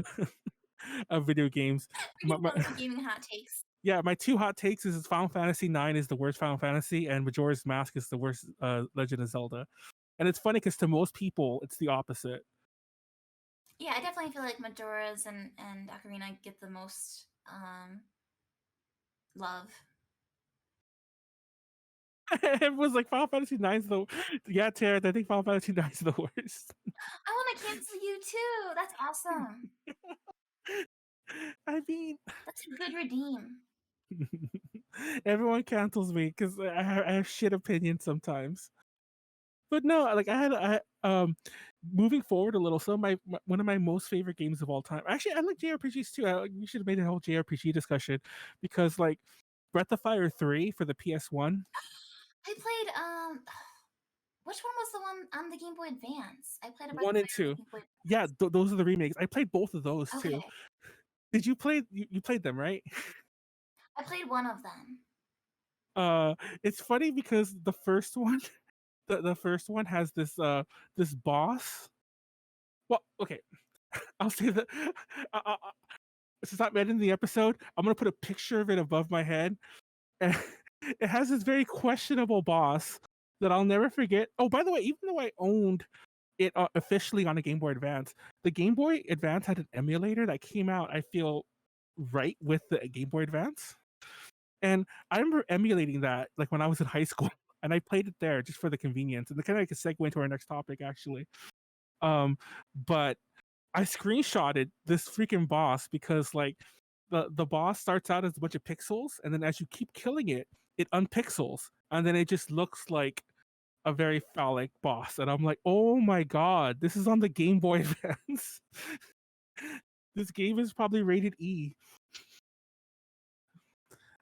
A: of video games.
C: We do love some gaming hot takes.
A: Yeah, my two hot takes is Final Fantasy IX is the worst Final Fantasy, and Majora's Mask is the worst Legend of Zelda. And it's funny because to most people, it's the opposite.
C: Yeah, I definitely feel like Majora's and Ocarina get the most love.
A: Everyone's like Final Fantasy IX is the yeah, Tara. I think Final Fantasy IX is the worst.
C: I want to cancel you too. That's awesome.
A: I mean,
C: That's a good redeem.
A: everyone cancels me because I have shit opinions sometimes. But no, like moving forward a little. So my one of my most favorite games of all time. Actually, I like JRPGs too. We should have made a whole JRPG discussion because like Breath of Fire 3 for the PS1.
C: I played which one was the one on the Game Boy Advance? I played a
A: One and two. Yeah, those are the remakes. I played both of those too. Did you play? You played them, right?
C: I played one of them.
A: It's funny because the first one, the first one has this boss. Well, okay, I'll say that. Since I'm ending the episode, I'm gonna put a picture of it above my head, and it has this very questionable boss that I'll never forget. Oh, by the way, even though I owned it officially on a Game Boy Advance, the Game Boy Advance had an emulator that came out, I feel, right with the Game Boy Advance. And I remember emulating that like when I was in high school, and I played it there just for the convenience. And the kind of like a segue into our next topic, actually. But I screenshotted this freaking boss because like the boss starts out as a bunch of pixels, and then as you keep killing it, it unpixels, and then it just looks like a very phallic boss. And I'm like, oh my god, this is on the Game Boy Advance. This game is probably rated E.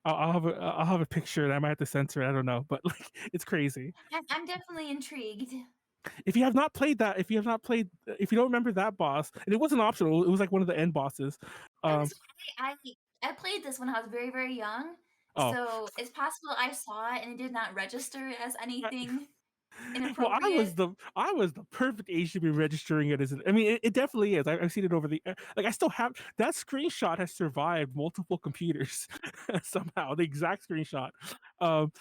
A: I'll have a picture, and I might have to censor it. I don't know, but like it's crazy.
C: I'm definitely intrigued.
A: If you have not played that, if you don't remember that boss, and it wasn't optional, it was like one of the end bosses.
C: I played this when I was very, very young,
A: Oh,
C: so it's possible I saw it and it did not register as anything
A: well,
C: inappropriate.
A: I was the perfect age to be registering it as. I mean, it definitely is. I've seen it over the like. I still have that screenshot has survived multiple computers somehow. The exact screenshot. Um,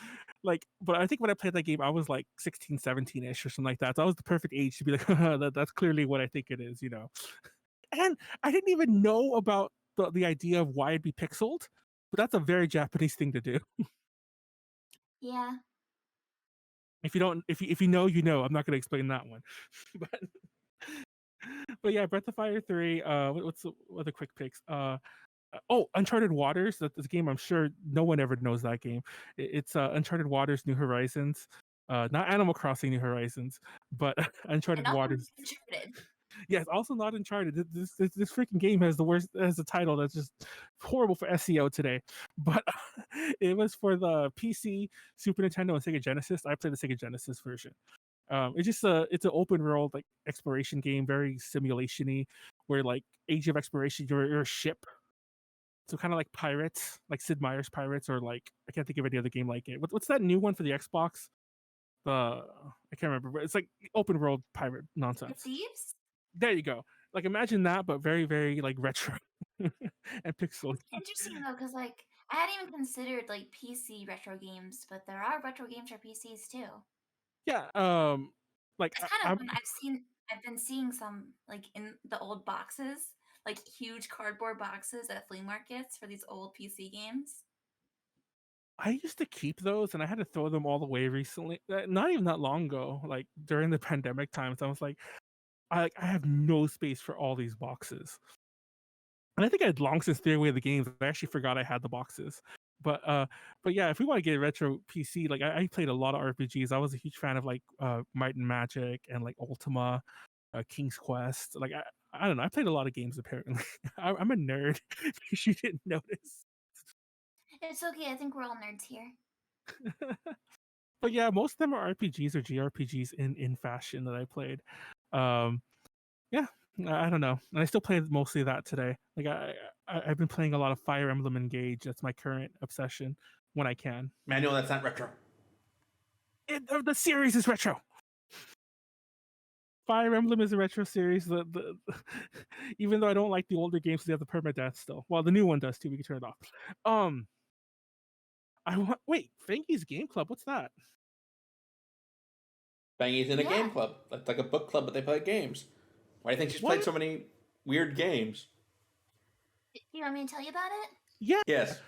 A: like, but I think when I played that game, I was like 16, 17-ish or something like that. So I was the perfect age to be like, that's clearly what I think it is, you know. And I didn't even know about the idea of why it'd be pixeled, but that's a very Japanese thing to do.
C: Yeah.
A: If you don't, if you know, you know. I'm not going to explain that one, but yeah, Breath of Fire 3. What's the other quick picks? Oh, Uncharted Waters. That's a game I'm sure no one ever knows that game. It's Uncharted Waters New Horizons. Not Animal Crossing New Horizons, but
C: And
A: Uncharted
C: also
A: Waters.
C: Uncharted.
A: Yes, also not Uncharted. This freaking game has a title that's just horrible for SEO today. But it was for the PC, Super Nintendo, and Sega Genesis. I played the Sega Genesis version. It's an open world like exploration game, very simulation-y, where like Age of Exploration, you're a ship. So kind of like Pirates, like Sid Meier's Pirates, or like I can't think of any other game like it. What's that new one for the Xbox? I can't remember, but it's like open world pirate
C: The
A: nonsense.
C: Thieves?
A: There you go. Like imagine that, but very, very like retro and pixel.
C: It's interesting though, because like I hadn't even considered like PC retro games, but there are retro games for PCs too.
A: Yeah. Like
C: It's kind of
A: I'm
C: fun. I've been seeing some like in the old boxes, like huge cardboard boxes at flea markets for these old PC games.
A: I used to keep those, and I had to throw them all away recently. Not even that long ago, like during the pandemic times. I was like, I have no space for all these boxes. And I think I had long since threw away the games. I actually forgot I had the boxes. But yeah, if we want to get retro PC, like I played a lot of RPGs. I was a huge fan of like Might and Magic and like Ultima, King's Quest. Like I don't know. I played a lot of games apparently. I'm a nerd. If you didn't notice.
C: It's okay. I think we're all nerds here.
A: But yeah, most of them are RPGs or JRPGs in fashion that I played. Um, yeah, I don't know, and I still play mostly that today. Like I've been playing a lot of Fire Emblem Engage. That's my current obsession when I can.
B: Manuel, that's not retro.
A: The series is retro. Fire Emblem is a retro series. Even though I don't like the older games, they have the permadeath still. Well, the new one does too. We can turn it off. Wait, Fangy's Game Club. What's that?
B: Fangy's in a
C: Yeah.
B: game club. That's like a book club, but they play games. Why do you think she's played so many weird games?
C: You want me to tell you about it?
A: Yeah.
B: Yes.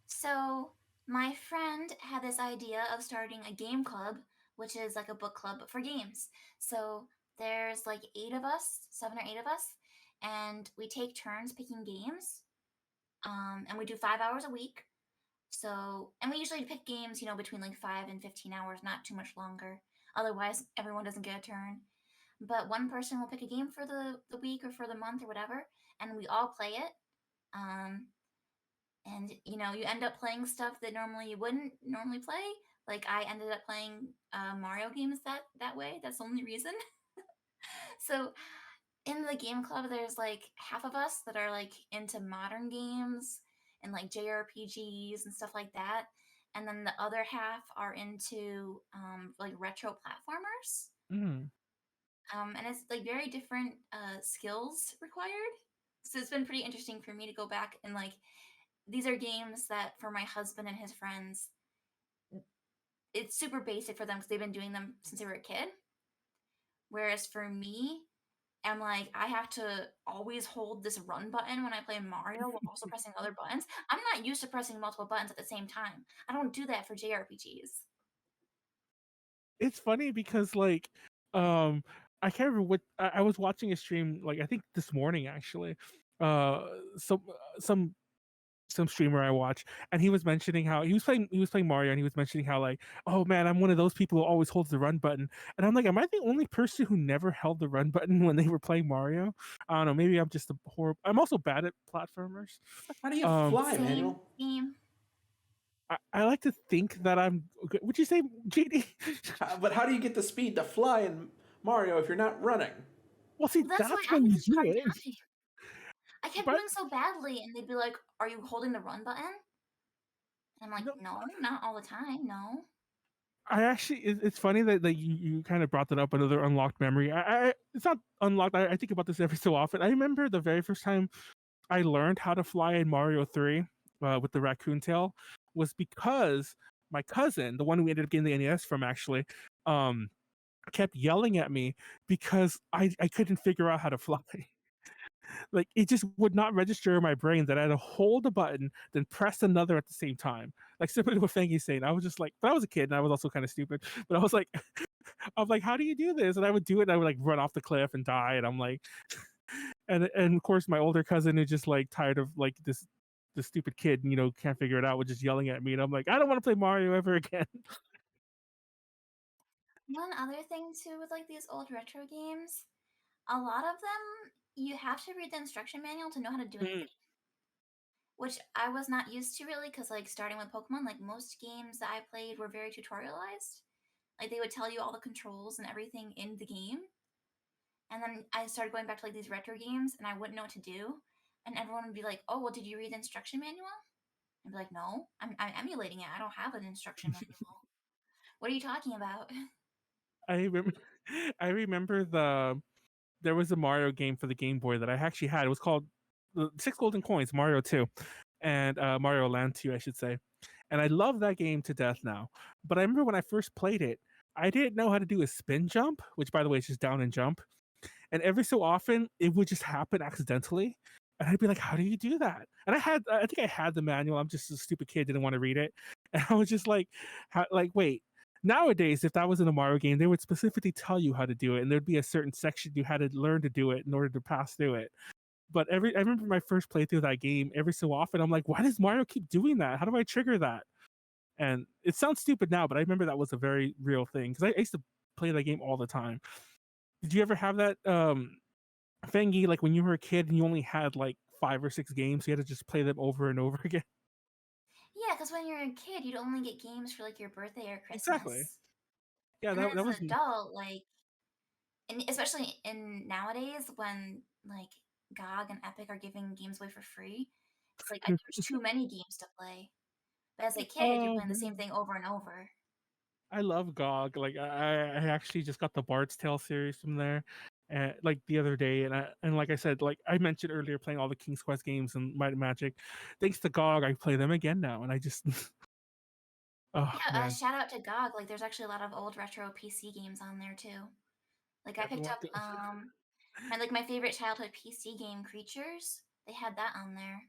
C: So my friend had this idea of starting a game club, which is like a book club but for games. So there's like 8 of us, 7 or 8 of us, and we take turns picking games. And we do 5 hours a week. So, and we usually pick games, between like 5 and 15 hours, not too much longer. Otherwise, everyone doesn't get a turn. But one person will pick a game for the week or for the month or whatever, and we all play it. And you end up playing stuff that normally you wouldn't normally play. Like I ended up playing Mario games that way. That's the only reason. So in the game club, there's like half of us that are like into modern games and like JRPGs and stuff like that, and then the other half are into like retro platformers.
A: Mm.
C: And it's like very different skills required. So it's been pretty interesting for me to go back and like these are games that for my husband and his friends it's super basic for them because they've been doing them since they were a kid. Whereas for me, I'm like, I have to always hold this run button when I play Mario while also pressing other buttons. I'm not used to pressing multiple buttons at the same time. I don't do that for JRPGs.
A: It's funny because like um I can't remember what I was watching a stream like I think this morning actually. Uh some some some streamer I watch, and he was mentioning how he was playing Mario, and he was mentioning how like, oh man, I'm one of those people who always holds the run button, and I'm like, am I the only person who never held the run button when they were playing Mario? I don't know. Maybe I'm just a horrible. I'm also bad at platformers.
B: How do you
A: Um,
B: fly,
C: Same
B: Manuel?
C: game.
A: I like to think that I'm. Would you say, GD?
B: But how do you get the speed to fly in Mario if you're not running?
A: Well, see,
C: Well, that's why
A: that's
C: I
A: when
C: had
A: you
C: such a
A: do
C: hard
A: it.
C: time. I kept
A: But
C: doing so badly, and they'd be like, "Are you holding the run button?" And I'm like,
A: no,
C: "No, not all the time. No."
A: I actually, it's funny that you kind of brought that up, another unlocked memory. It's not unlocked. I think about this every so often. I remember the very first time I learned how to fly in Mario 3 with the raccoon tail was because my cousin, the one who ended up getting the NES from, actually, um, kept yelling at me because I couldn't figure out how to fly. Like it just would not register in my brain that I had to hold a button, then press another at the same time. Like similar to what Fangy's saying. I was just like, but I was a kid and I was also kind of stupid. But I was like, I'm like, how do you do this? And I would do it and I would like run off the cliff and die. And I'm like, and of course my older cousin who's just like tired of like this stupid kid, can't figure it out, was just yelling at me. And I'm like, I don't want to play Mario ever again.
C: One other thing too with like these old retro games, a lot of them you have to read the instruction manual to know how to do
A: Mm.
C: anything, which I was not used to really because like starting with Pokemon, like most games that I played were very tutorialized. Like they would tell you all the controls and everything in the game. And then I started going back to like these retro games and I wouldn't know what to do. And everyone would be like, "Oh, well, did you read the instruction manual?" I'd be like, "No, I'm emulating it. I don't have an instruction manual. What are you talking about?"
A: I remember, I remember there was a Mario game for the Game Boy that I actually had. It was called the Six Golden Coins, Mario 2, and Mario Land 2, I should say. And I love that game to death now. But I remember when I first played it, I didn't know how to do a spin jump, which by the way is just down and jump. And every so often it would just happen accidentally. And I'd be like, how do you do that? And I think I had the manual. I'm just a stupid kid, didn't want to read it. And I was just like, wait, nowadays, if that was in a Mario game, they would specifically tell you how to do it. And there'd be a certain section you had to learn to do it in order to pass through it. But I remember my first playthrough of that game, every so often, I'm like, why does Mario keep doing that? How do I trigger that? And it sounds stupid now, but I remember that was a very real thing because I used to play that game all the time. Did you ever have that Fangy, like when you were a kid and you only had like 5 or 6 games, you had to just play them over and over again?
C: Yeah, because when you're a kid, you'd only get games for like your birthday or
A: Exactly.
C: Christmas.
A: Yeah,
C: And then
A: that
C: as
A: was
C: an adult, like, and especially in nowadays when like GOG and Epic are giving games away for free, it's like there's too many games to play. But as a kid, you're
A: oh
C: playing the same
A: man.
C: thing over and over.
A: I love GOG. Like I actually just got the Bard's Tale series from there, like the other day, and like I said, like I mentioned earlier, playing all the King's Quest games and Might and Magic. Thanks to GOG, I play them again now, and I just, oh
C: Yeah,
A: man,
C: shout out to GOG. Like, there's actually a lot of old retro PC games on there too. Like, I picked
A: everyone.
C: up my favorite childhood PC game, Creatures. They had that on there.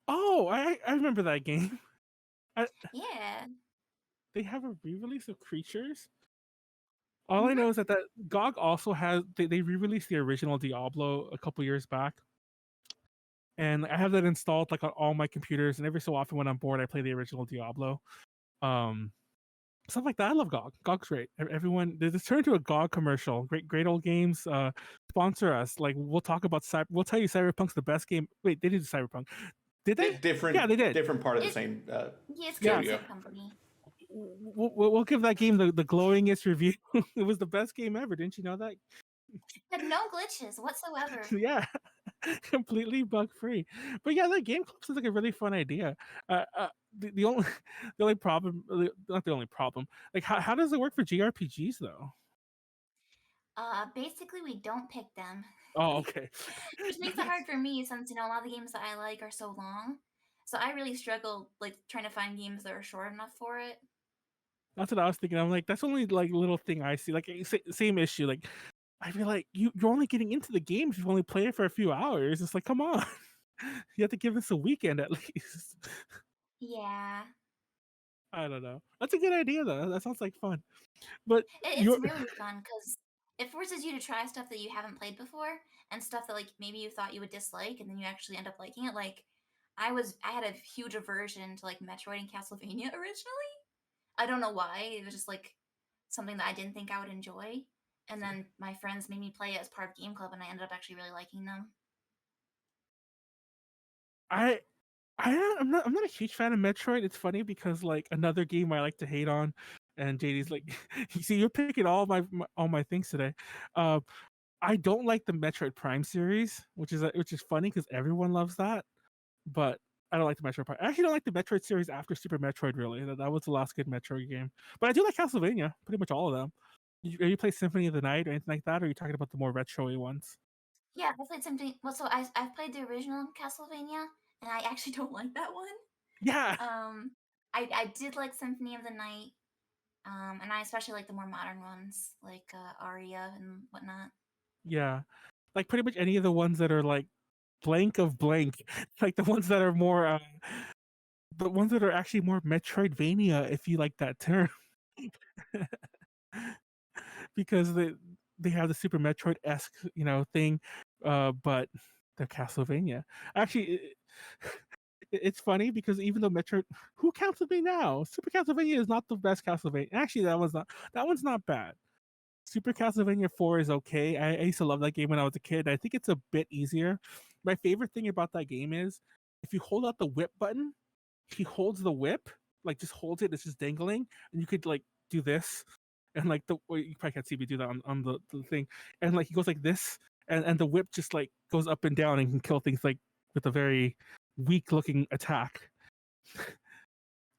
A: Oh, I remember that game. I,
C: Yeah.
A: they have a re-release of Creatures. All I
C: Hmm.
A: know is that GOG also has they re-released the original Diablo a couple years back, and I have that installed like on all my computers. And every so often when I'm bored, I play the original Diablo. Um, Stuff like that. I love GOG. GOG's great. Everyone, this turned into a GOG commercial. Great old games. Sponsor us. Like we'll talk about We'll tell you Cyberpunk's the best game. Wait, they did Cyberpunk. Did they? Yeah, they did.
B: Different part of the
C: It
B: same
C: Yeah, it's kind
A: Yeah,
C: of the
B: studio.
C: same company.
A: we'll give that game the glowingest review. It was the best game ever. Didn't you know that?
C: Had no glitches whatsoever.
A: Yeah, completely bug free. But yeah, that game club sounds like a really fun idea. The only the only problem, not the only problem. Like how does it work for JRPGs though?
C: Basically, we don't pick them,
A: Oh, okay.
C: which makes it hard for me since a lot of the games that I like are so long. So I really struggle like trying to find games that are short enough for it.
A: That's what I was thinking. I'm like, that's only like little thing I see. Like same issue. Like I feel like you're only getting into the game if you only play it for a few hours. It's like, come on, you have to give us a weekend at least.
C: Yeah.
A: I don't know. That's a good idea though. That sounds like fun. But
C: It's
A: you're
C: really fun because it forces you to try stuff that you haven't played before and stuff that like maybe you thought you would dislike and then you actually end up liking it. Like I had a huge aversion to like Metroid and Castlevania originally. I don't know why. It was just like something that I didn't think I would enjoy. And then my friends made me play it as part of Game Club and I ended up actually really liking them.
A: I I'm not a huge fan of Metroid. It's funny because like another game I like to hate on, and JD's like, you see, you're picking all my things today. Uh, I don't like the Metroid Prime series, which is funny because everyone loves that, but I don't like the Metroid Prime. I actually don't like the Metroid series after Super Metroid. Really, that was the last good Metroid game. But I do like Castlevania, pretty much all of them. Are you play Symphony of the Night or anything like that? Or are you talking about the more retro-y ones?
C: Yeah, I played something. Well, so I've played the original Castlevania, and I actually don't like that one.
A: Yeah,
C: I did like Symphony of the Night, and I especially like the more modern ones, like Aria and whatnot.
A: yeah, like pretty much any of the ones that are like blank of blank, like the ones that are more, the ones that are actually more Metroidvania, if you like that term, because they have the Super Metroid esque, thing, but they're Castlevania. Actually, it's funny because even though Metroid, who counts with me now? Super Castlevania is not the best Castlevania. Actually, that one's not bad. Super Castlevania 4 is okay. I used to love that game when I was a kid. I think it's a bit easier. My favorite thing about that game is if you hold out the whip button, he holds the whip, like just holds it, it's just dangling, and you could like do this, and like well, you probably can't see me do that on the thing, and like he goes like this, and the whip just like goes up and down and can kill things like with a very weak looking attack.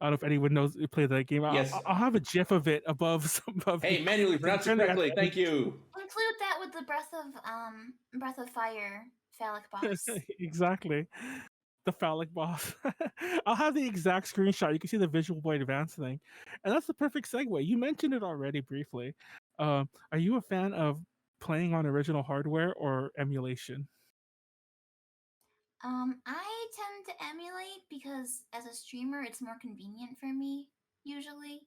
A: I don't know if anyone knows who played that game.
B: Yes.
A: I'll have a GIF of it above above
B: Hey, Manuel, you pronounced it correctly. Thank you.
C: Include that with the Breath of Fire phallic boss.
A: Exactly. The phallic boss. I'll have the exact screenshot. You can see the Visual Boy Advance thing, and that's the perfect segue. You mentioned it already briefly. Are you a fan of playing on original hardware or emulation?
C: I tend to emulate because as a streamer, it's more convenient for me usually.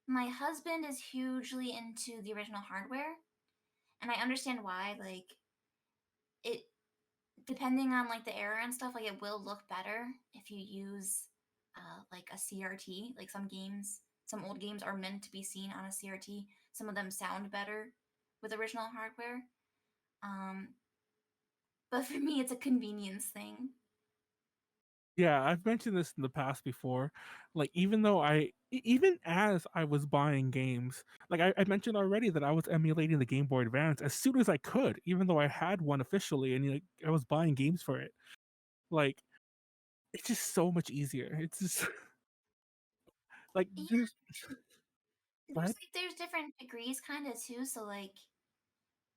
C: My husband is hugely into the original hardware, and I understand why. Like it, depending on like the era and stuff, like it will look better if you use like a CRT. Like some old games are meant to be seen on a CRT. Some of them sound better with original hardware. Um, but for me, it's a convenience thing.
A: Yeah, I've mentioned this in the past before. Like, even though even as I was buying games, like I mentioned already that I was emulating the Game Boy Advance as soon as I could, even though I had one officially, and like I was buying games for it. Like, it's just so much easier. It's just like
C: Yeah,
A: what?
C: there's different degrees kind of too. So like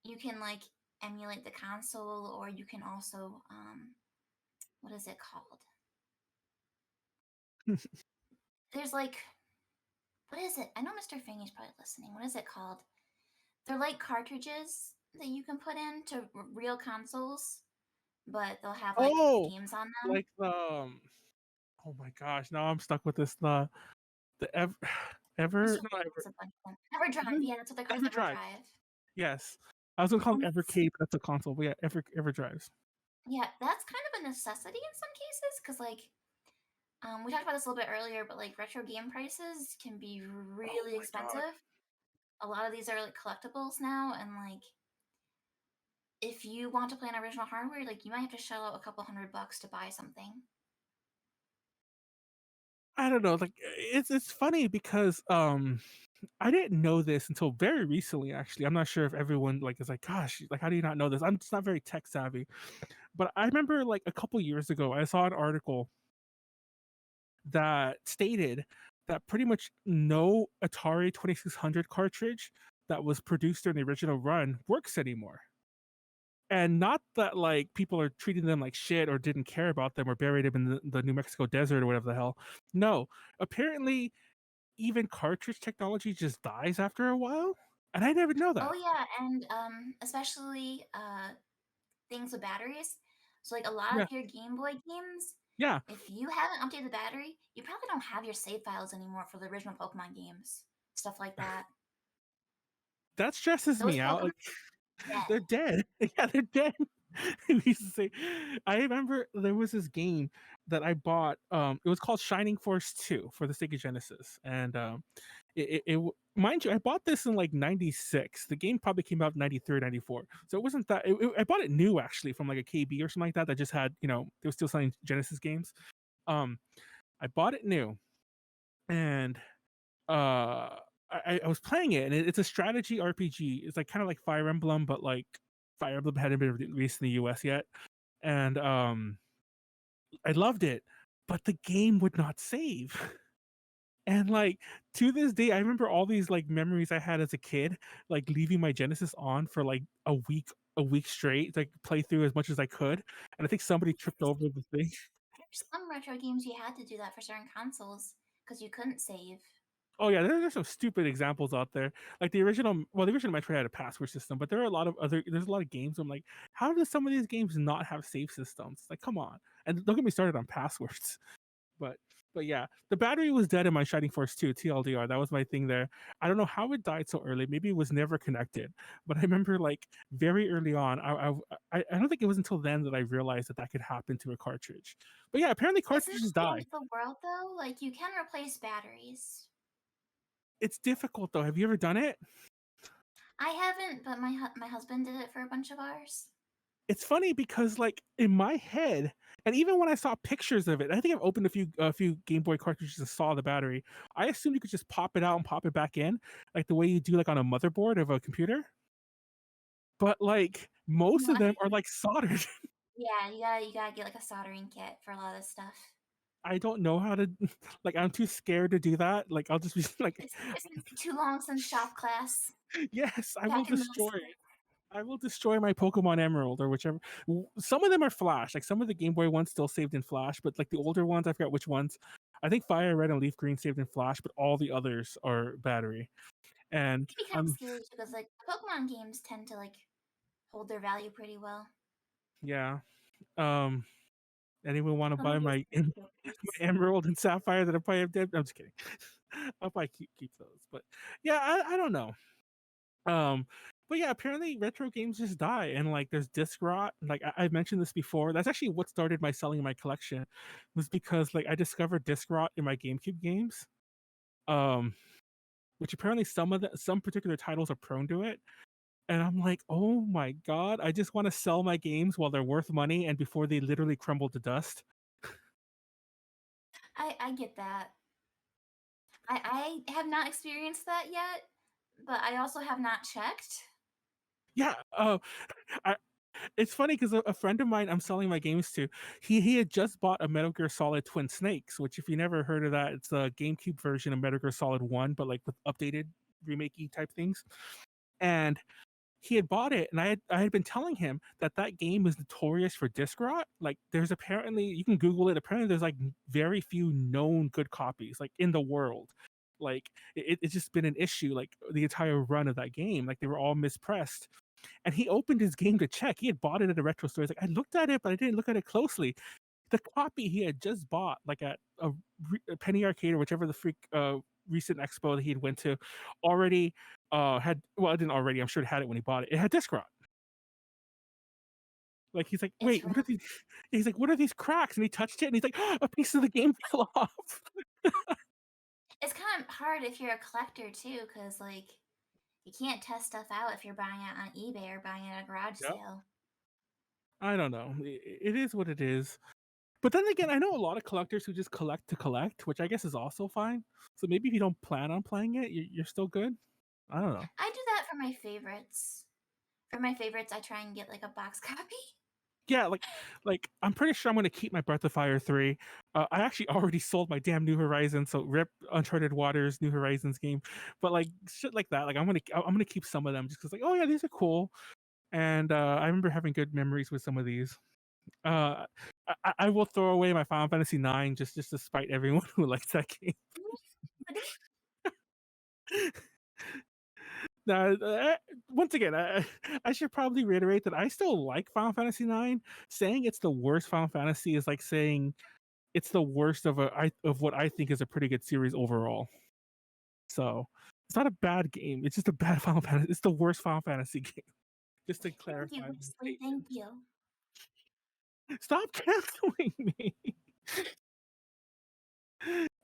C: you can like emulate the console, or you can also what is it called? There's like what is it? I know Mr. Fangy's probably listening. What is it called? They're like cartridges that you can put into real consoles, but they'll have like
A: Oh,
C: games on them.
A: like the oh my gosh, now I'm stuck with this. The
C: There's
A: ever
C: a,
A: no ever
C: there's a bunch of them. EverDrive, yeah, that's what they're called.
A: EverDrive.
C: EverDrive.
A: Yes, I was gonna call
C: And
A: it Evercade, but that's a console. But yeah, EverDrives.
C: yeah, that's kind of a necessity in some cases because like we talked about this a little bit earlier, but like retro game prices can be
A: Oh
C: really
A: my god.
C: expensive. A lot of these are like collectibles now, and like if you want to play on original hardware, like you might have to shell out a couple $100 to buy something.
A: I don't know. Like it's funny because I didn't know this until very recently. Actually, I'm not sure if everyone like is like, gosh, like how do you not know this? I'm just not very tech savvy. But I remember like a couple years ago, I saw an article that stated that pretty much no Atari 2600 cartridge that was produced during the original run works anymore. And not that like people are treating them like shit or didn't care about them or buried them in the New Mexico desert or whatever the hell. No, apparently even cartridge technology just dies after a while, and I never know
C: Oh
A: that.
C: yeah, and especially things with batteries. So like a lot
A: Yeah,
C: of your Game Boy games,
A: yeah,
C: if you haven't updated the battery, you probably don't have your save files anymore for the original Pokemon games. Stuff like that.
A: that stresses
C: Those
A: me out.
C: Pokemon
A: Like
C: dead.
A: they're dead. Yeah, they're dead. We used to say. I remember there was this game that I bought. It was called Shining Force 2 for the Sega Genesis, and mind you, I bought this in like '96. The game probably came out in '93 or '94, so it wasn't that. I bought it new actually from like a KB or something like that. That just had they were still selling Genesis games. Um, I bought it new, and uh I was playing it, and it's a strategy RPG. It's like kind of like Fire Emblem, but like Fire Emblem hadn't been released in the US yet. And I loved it, but the game would not save. And like to this day, I remember all these like memories I had as a kid, like leaving my Genesis on for like a week straight, like play through as much as I could. And I think somebody tripped over the thing.
C: There's some retro games you had to do that for certain consoles because you couldn't save.
A: Oh yeah, there's some stupid examples out there. Like the original Metroid had a password system, but there are a lot of there's a lot of games. I'm like, how does some of these games not have save systems? Like, come on. And don't get me started on passwords. But but yeah, the battery was dead in my Shining Force 2 TLDR. That was my thing there. I don't know how it died so early. Maybe it was never connected. But I remember like very early on, I don't think it was until then that I realized that could happen to a cartridge. But yeah, apparently
C: Isn't
A: cartridges
C: it the end
A: die.
C: of the world though? Like you can replace batteries.
A: It's difficult though. Have you ever done it?
C: I haven't, but my husband did it for a bunch of ours.
A: It's funny because like in my head, and even when I saw pictures of it, I think I've opened a few Game Boy cartridges and saw the battery. I assumed you could just pop it out and pop it back in, like the way you do like on a motherboard of a computer. But like most
C: No,
A: of them are like soldered.
C: yeah, you gotta get like a soldering kit for a lot of this stuff.
A: I don't know how to like I'm too scared to do that. Like I'll just be like
C: It's been too long since shop class
A: yes, I will
C: back in middle
A: destroy
C: school.
A: it. I will destroy my Pokemon Emerald or whichever. Some of them are Flash. Like some of the Game Boy ones still saved in Flash, but like the older ones, I forgot which ones. I think Fire Red and Leaf Green saved in Flash, but all the others are battery. And
C: It can be kind of
A: I'm
C: scary because like Pokemon games tend to like hold their value pretty well.
A: yeah. Um. Anyone want to
C: Some of
A: buy
C: these
A: my
C: trophies.
A: Emerald and Sapphire that I probably have dead? I'm just kidding. I'll probably keep those. But yeah, I don't know. Um, but yeah, apparently retro games just die, and like there's disc rot. Like I mentioned this before. That's actually what started my selling my collection, was because like I discovered disc rot in my GameCube games. Um, which apparently some particular titles are prone to it. And I'm like, oh my god, I just want to sell my games while they're worth money and before they literally crumble to dust.
C: I get that. I have not experienced that yet, but I also have not checked.
A: Yeah, I, it's funny because a friend of mine I'm selling my games to, he had just bought a Metal Gear Solid Twin Snakes, which if you never heard of that, it's a GameCube version of Metal Gear Solid 1, but like with updated remakey type things. And he had bought it, and I had been telling him that that game is notorious for disc rot. Like there's apparently, you can Google it, apparently there's like very few known good copies like in the world. Like it's just been an issue like the entire run of that game. Like they were all mispressed. And he opened his game to check. He had bought it at a retro store. He's like, I looked at it, but I didn't look at it closely. The copy he had just bought, like at a Penny Arcade or whichever the freak recent expo that he had went to, already had, well, it didn't already. I'm sure it had it when he bought it. It had disc rot. Like he's like,
C: It's
A: wait, what are
C: rough.
A: these? He's like, what are these cracks? And he touched it, and he's like, oh, a piece of the game fell off.
C: It's kind of hard if you're a collector too, because like you can't test stuff out if you're buying it on eBay or buying it at a garage
A: Yep.
C: sale.
A: I don't know. It is what it is. But then again, I know a lot of collectors who just collect to collect, which I guess is also fine. So maybe if you don't plan on playing it, you're still good. I don't know.
C: I do that for my favorites. For my favorites, I try and get like a box copy.
A: Yeah, like I'm pretty sure I'm gonna keep my Breath of Fire 3. I actually already sold my damn New Horizons, so rip Uncharted Waters New Horizons game. But like shit like that, like I'm gonna keep some of them just because like, oh yeah, these are cool. And I remember having good memories with some of these. Uh, I will throw away my Final Fantasy 9 just to spite everyone who likes that game.
C: Really?
A: Now, once again, I should probably reiterate that I still like Final Fantasy IX. Saying it's the worst Final Fantasy is like saying it's the worst of what I think is a pretty good series overall. So it's not a bad game. It's just a bad Final Fantasy. It's the worst Final Fantasy game. Just to
C: Thank you,
A: clarify my
C: Wesley. Thank
A: statement.
C: you.
A: Stop canceling me.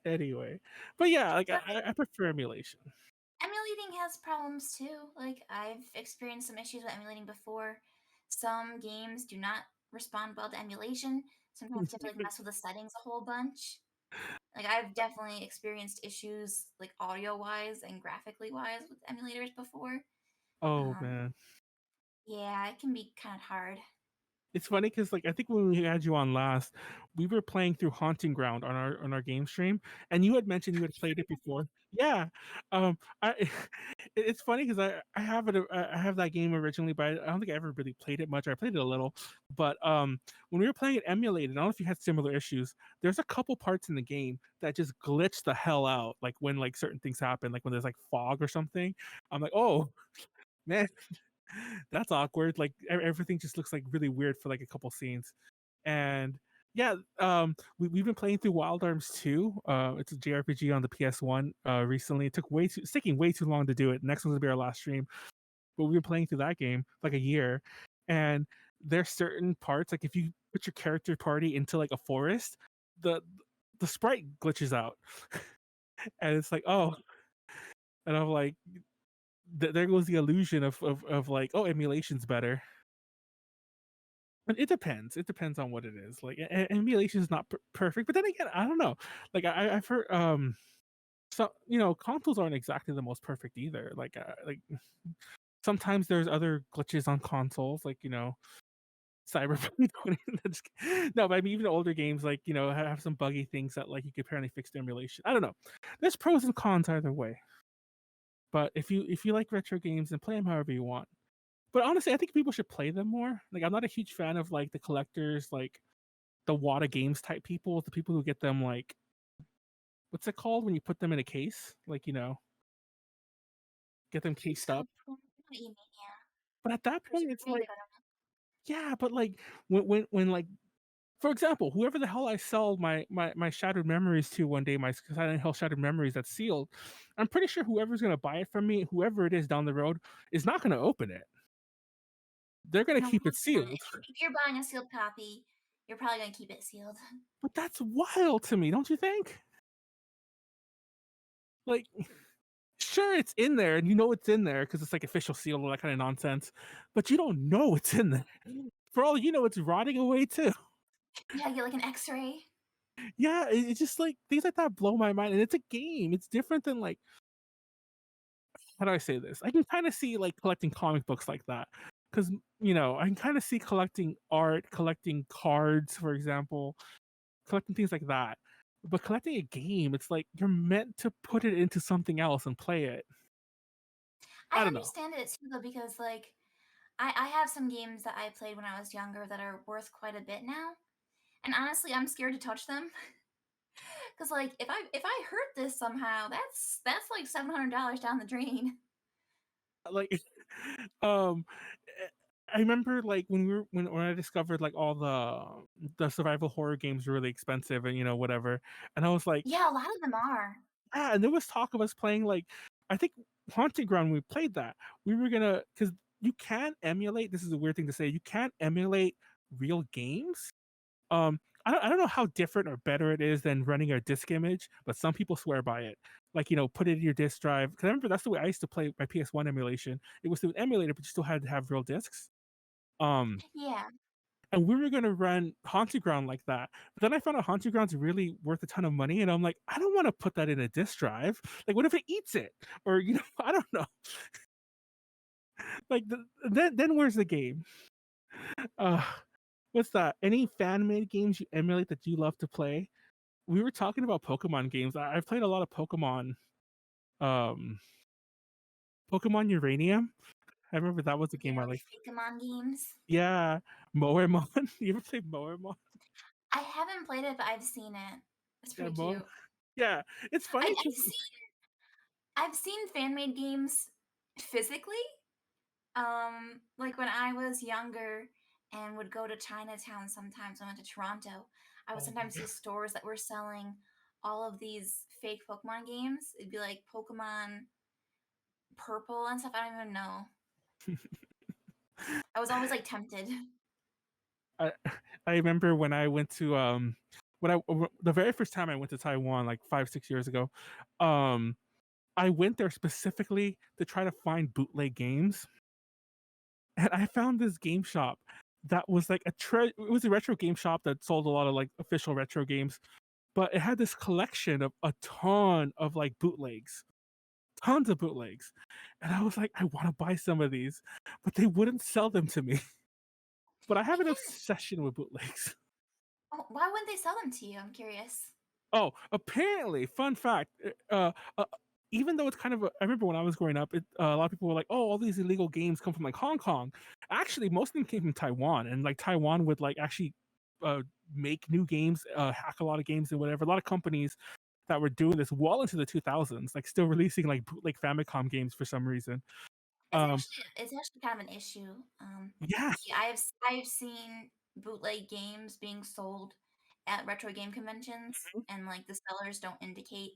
A: Anyway, but yeah, like
C: But
A: I prefer emulation.
C: emulating has problems too. Like I've experienced some issues with emulating before. Some games do not respond well to emulation. Sometimes you have to like mess with the settings a whole bunch. Like I've definitely experienced issues like audio wise and graphically wise with emulators before.
A: Oh
C: Um,
A: man.
C: yeah, it can be kind of hard.
A: It's funny because like I think when we had you on last, we were playing through Haunting Ground on our game stream, and you had mentioned you had played it before. Yeah, I it's funny because I have it I have that game originally, but I don't think I ever really played it much. I played it a little, but when we were playing it emulated, I don't know if you had similar issues. There's a couple parts in the game that just glitch the hell out, like when like certain things happen, like when there's like fog or something. I'm like, oh man, that's awkward. Like everything just looks like really weird for like a couple scenes. And yeah, we've been playing through Wild Arms 2. It's a JRPG on the PS1 recently. It took it's taking way too long to do it. Next one's gonna be our last stream. But we've been playing through that game like a year. And there's certain parts, like if you put your character party into like a forest, the the sprite glitches out. And it's like, oh, and I'm like, there goes the illusion of like, oh, emulation's better. But it depends. It depends on what it is. Like emulation is not perfect, but then again, I don't know. Like I've heard so consoles aren't exactly the most perfect either. Like sometimes there's other glitches on consoles, like Cyberpunk 20. No, but I mean even older games like have some buggy things that like you could apparently fix the emulation. I don't know. There's pros and cons either way. But if you like retro games, then play them however you want. But honestly, I think people should play them more. Like I'm not a huge fan of like the collectors, like the Wada Games type people, the people who get them like what's it called when you put them in a case? Like, get them cased up.
C: I know what you mean, yeah.
A: But at that
C: There's
A: point it's
C: pretty
A: like,
C: good on it.
A: yeah, but like when like for example, whoever the hell I sell my Shattered Memories to one day, my Silent Hill Shattered Memories that's sealed, I'm pretty sure whoever's gonna buy it from me, whoever it is down the road, is not gonna open it. They're gonna
C: No,
A: keep it
C: 100%.
A: sealed.
C: If you're buying a sealed copy, you're probably gonna keep it sealed.
A: But that's wild to me, don't you think? Like sure it's in there and you know it's in there because it's like official seal and all that kind of nonsense, but you don't know it's in there. For all you know, it's rotting away too.
C: Yeah, get like an X-ray.
A: Yeah, it's just like things like that blow my mind. And it's a game. It's different than like how do I say this? I can kind of see like collecting comic books like that. Because I can kind of see collecting art, collecting cards, for example, collecting things like that. But collecting a game, it's like you're meant to put it into something else and play it. I
C: I
A: don't know.
C: understand it too though because like I have some games that I played when I was younger that are worth quite a bit now. And honestly, I'm scared to touch them. Cause like if I hurt this somehow, that's like $700 down the drain.
A: Like um I remember like when I discovered like all the survival horror games were really expensive and whatever, and I was like,
C: Yeah, a lot of them are.
A: ah, and there was talk of us playing like I think Haunted Ground. When we played that, we were gonna because you can emulate. This is a weird thing to say. You can't emulate real games. I don't know how different or better it is than running a disk image, but some people swear by it. Like put it in your disk drive. Because I remember that's the way I used to play my PS1 emulation. It was through an emulator, but you still had to have real discs. Um,
C: Yeah.
A: and we were gonna run Haunted Ground like that. But then I found out Haunted Ground's really worth a ton of money, and I'm like, I don't want to put that in a disk drive. Like, what if it eats it? Or I don't know. Like, then where's the game? Uh, what's that? Any fan made games you emulate that you love to play? We were talking about Pokemon games. I've played a lot of um, Pokemon Uranium. I remember that was a game I
C: Yeah,
A: like.
C: Pokemon games.
A: Yeah, Moemon. You ever played Moemon?
C: I haven't played it, but I've seen it. It's
A: Yeah,
C: pretty cute.
A: Yeah, it's funny
C: I've
A: because
C: seen I've seen fan made games physically. Like when I was younger and would go to Chinatown sometimes, I went to Toronto, I would
A: Oh my
C: sometimes see stores that were selling all of these fake Pokemon games. It'd be like Pokemon Purple and stuff. I don't even know. I was always like tempted.
A: I I remember when I went to the very first time I went to Taiwan like 5-6 years ago, um I went there specifically to try to find bootleg games, and I found this game shop that was like it was a retro game shop that sold a lot of like official retro games, but it had this collection of a ton of like bootlegs, tons of bootlegs, and I was like, I want to buy some of these, but they wouldn't sell them to me. But I have an
C: Because
A: obsession with bootlegs.
C: oh, why wouldn't they sell them to you? I'm curious.
A: Oh, apparently, fun fact. Even though it's kind of, I remember when I was growing up, a lot of people were like, "Oh, all these illegal games come from like Hong Kong." Actually, most of them came from Taiwan, and like Taiwan would like actually uh, make new games, hack a lot of games and whatever. A lot of companies that were doing this well into the 2000s, like still releasing like bootleg Famicom games for some reason. Um,
C: It's actually kind of an issue.
A: yeah,
C: Yeah, I've seen bootleg games being sold at retro game conventions, and like the sellers don't indicate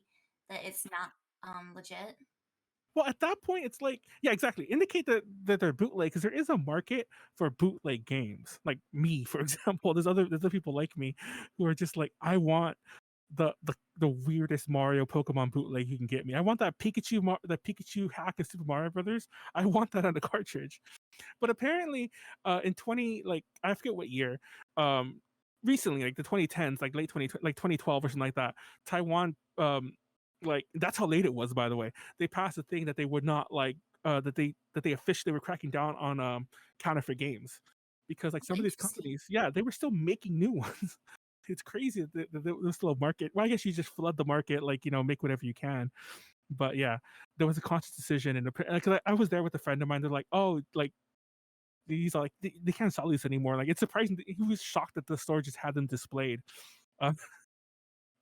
C: that it's not legit.
A: well, at that point, it's like, yeah, exactly. Indicate that they're bootleg because there is a market for bootleg games. Like me, for example, there's other people like me who are just like, I want the weirdest Mario Pokemon bootleg you can get me. I want that Pikachu hack of Super Mario Brothers. I want that on the cartridge. But apparently, in 20 like I forget what year, um, recently like the 2010s, like late 20 like 2012 or something like that, Taiwan like that's how late it was, by the way. They passed a thing that they would not like that they officially were cracking down on counterfeit games because like
C: Oh,
A: some of these
C: interesting.
A: companies, yeah, they were still making new ones. It's crazy that there's still a market. Well, I guess you just flood the market, like make whatever you can. But yeah, there was a conscious decision, and because I was there with a friend of mine, they're like, oh, like these are like they can't sell these anymore. Like it's surprising. He was shocked that the store just had them displayed. Uh,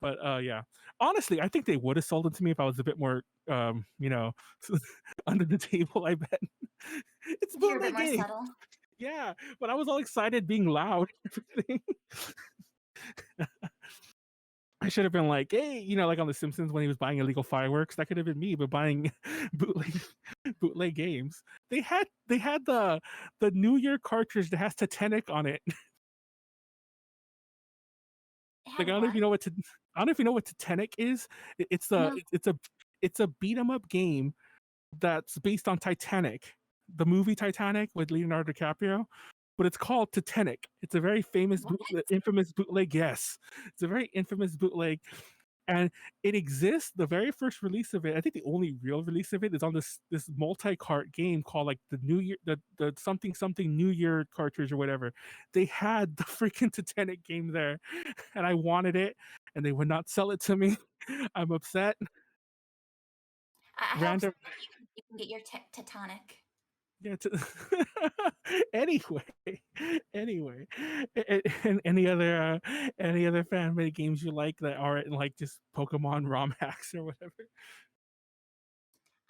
A: but yeah, honestly, I think they would have sold it to me if I was a bit more, under the table. I bet it's
C: If you're a bit
A: bootleg
C: more
A: game.
C: subtle.
A: Yeah, but I was all excited, being loud, and everything. I should have been like, hey, like on The Simpsons when he was buying illegal fireworks. That could have been me, but buying bootleg bootleg games. They had the New Year cartridge that has Titanic on it.
C: It
A: Like
C: had what?
A: I don't know if you know what Titanic is. It's a
C: No.
A: it's a beat 'em up game that's based on Titanic, the movie Titanic with Leonardo DiCaprio, but it's called Titanic. It's a very
C: What?
A: infamous bootleg. Yes, it's a very infamous bootleg, and it exists. The very first release of it, I think the only real release of it, is on this multi-cart game called like the New Year, the something something New Year cartridge or whatever. They had the freaking Titanic game there, and I wanted it, and they would not sell it to me. I'm upset.
C: I hope
A: Random,
C: someday you can get your Titanic.
A: yeah. Anyway, anyway, and any other fan made games you like that aren't like just Pokemon ROM hacks or whatever?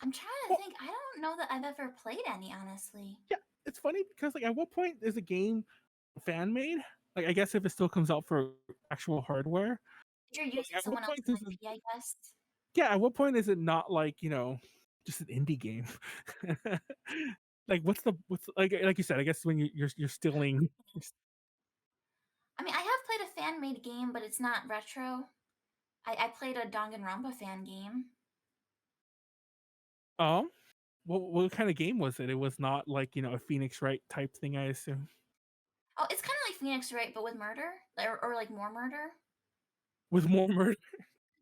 C: I'm trying to
A: Well,
C: think. I don't know that I've ever played any, honestly.
A: yeah, it's funny because like at what point is a game fan made? Like I guess if it still comes out for actual hardware,
C: If you're
A: but
C: using
A: at what
C: someone
A: point
C: else's
A: is it?
C: IP, I guess.
A: Yeah, at what point is it not like just an indie game? Like what's like you said? I guess when you're stealing.
C: I mean, I have played a fan made game, but it's not retro. I played a Danganronpa fan game.
A: Oh, what kind of game was it? It was not like a Phoenix Wright type thing, I assume.
C: Oh, it's kind of like Phoenix Wright, but with murder, or like more murder,
A: With more murder.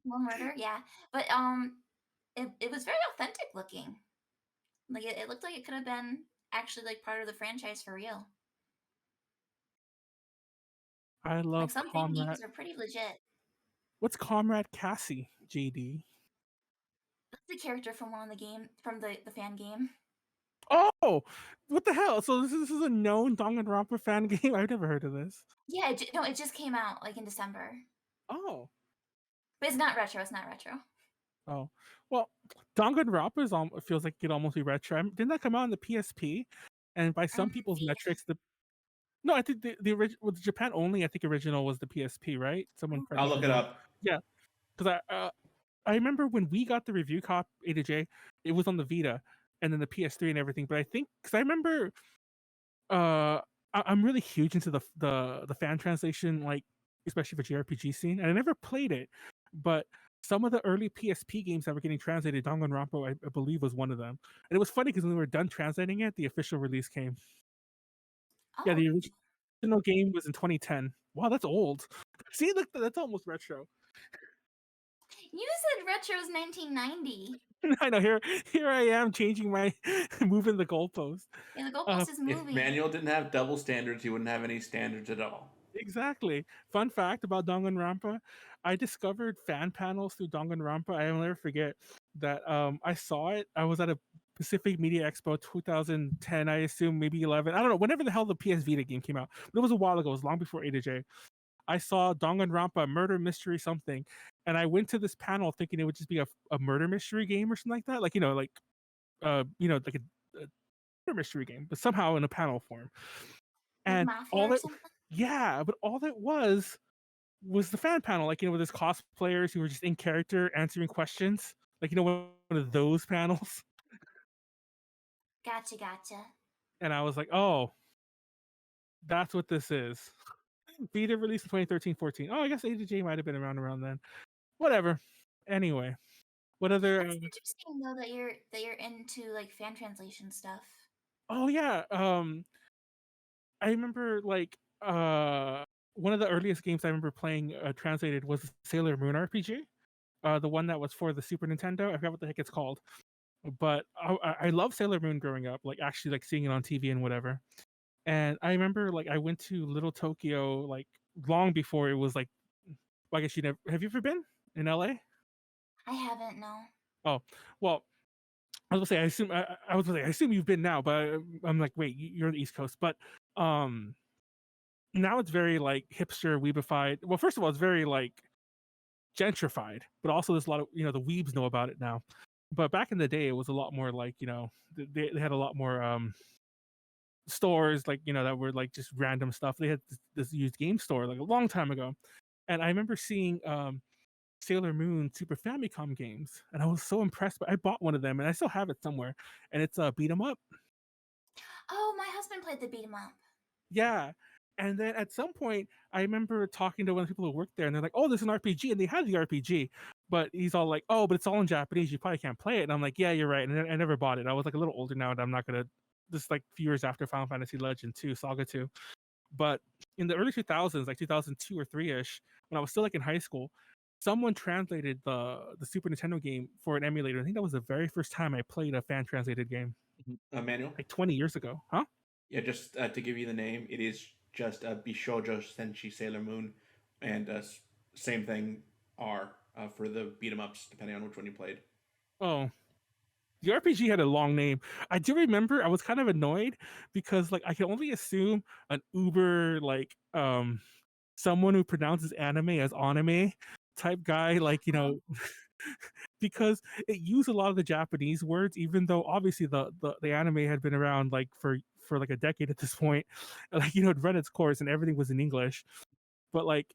C: more murder. Yeah, but it was very authentic looking. Like it looked like it could have been actually like part of the franchise for real.
A: I
C: Like
A: love
C: some fan
A: Comrade.
C: games are pretty legit.
A: What's Comrade Cassie, JD?
C: That's the character from one of the game from the fan game.
A: Oh, what the hell? So this is a known Danganronpa fan game. I've never heard of this.
C: Yeah, no, it just came out like in December,
A: Oh,
C: but it's not retro. It's not retro.
A: Oh, well, Danganronpa feels like it almost be retro. Didn't that come out on the PSP? And by some people's
C: Vita.
A: metrics, no, I think the original with Japan only. I think original was the PSP, right? Someone correct
B: I'll
A: me if
B: look
A: I'm
B: it
A: wrong.
B: up.
A: Yeah, because I remember when we got the review copy A to J, it was on the Vita and then the PS3 and everything. But I think because I remember, I'm really huge into the fan translation, like especially for JRPG scene, and I never played it, but some of the early PSP games that were getting translated, Danganronpa, I believe, was one of them. And it was funny because when we were done translating it, the official release came. Yeah,
C: Oh,
A: the original game was in 2010. Wow, that's old. See, look, that's almost retro.
C: you said retro's 1990.
A: I know. Here I am changing my, moving the goalpost.
C: Yeah, the goalpost is
B: If
C: moving.
B: Manuel didn't have double standards, he wouldn't have any standards at all.
A: Exactly. Fun fact about Danganronpa: I discovered fan panels through Danganronpa. I'll never forget that. I saw it. I was at a Pacific Media Expo 2010, I assume, maybe 11. I don't know. Whenever the hell the PS Vita game came out, but it was a while ago. It was long before A to J. I saw Danganronpa murder mystery something, and I went to this panel thinking it would just be a murder mystery game or something like that, like like like a murder mystery game, but somehow in a panel form.
C: Like
A: And
C: Mafia
A: all
C: or
A: that,
C: something?
A: yeah, but all that was the fan panel, like with his cosplayers who were just in character answering questions, like one of those panels.
C: Gotcha.
A: And I was like, oh, that's what this is. Vita released in 2013-14. Oh, I guess A to J might have been around then. Whatever. Anyway, what other?
C: That's interesting though that you're into like fan translation stuff.
A: Oh yeah. I remember like one of the earliest games I remember playing translated was Sailor Moon RPG. The one that was for the Super Nintendo. I forgot what the heck it's called. But I love Sailor Moon growing up, like actually like seeing it on TV and whatever. And I remember like I went to Little Tokyo like long before it was like, well, I guess you never have you ever been in LA?
C: I haven't, no.
A: Oh, well, I was gonna say I assume I was gonna say I assume you've been now, but I'm like, wait, you're on the East Coast. But um now it's very like hipster weebified. Well, first of all, it's very like gentrified, but also there's a lot of the weebs know about it now. But back in the day, it was a lot more like they had a lot more stores like that were like just random stuff. They had this used game store like a long time ago, and I remember seeing Sailor Moon Super Famicom games, and I was so impressed. But I bought one of them, and I still have it somewhere, and it's a beat 'em up.
C: Oh, my husband played the beat 'em up.
A: Yeah. And then at some point, I remember talking to one of the people who worked there, and they're like, "Oh, there's an RPG," and they had the RPG, but he's all like, "Oh, but it's all in Japanese. You probably can't play it." And I'm like, "Yeah, you're right." And I never bought it. I was like a little older now, and I'm not gonna. This is like a few years after Final Fantasy Legend 2, Saga 2. But in the early 2000s, like 2002 or 3ish, when I was still like in high school, someone translated the Super Nintendo game for an emulator. I think that was the very first time I played a fan translated game,
B: Manuel?
A: like 20 years ago, huh?
B: Yeah, just to give you the name, it is just Bishojo Senshi Sailor Moon, and same thing R for the beat 'em ups, depending on which one you played.
A: Oh, the RPG had a long name. I do remember I was kind of annoyed because like I can only assume an uber like someone who pronounces anime as anime type guy, like because it used a lot of the Japanese words, even though obviously the anime had been around like for like a decade at this point. Like it run its course and everything was in English. But like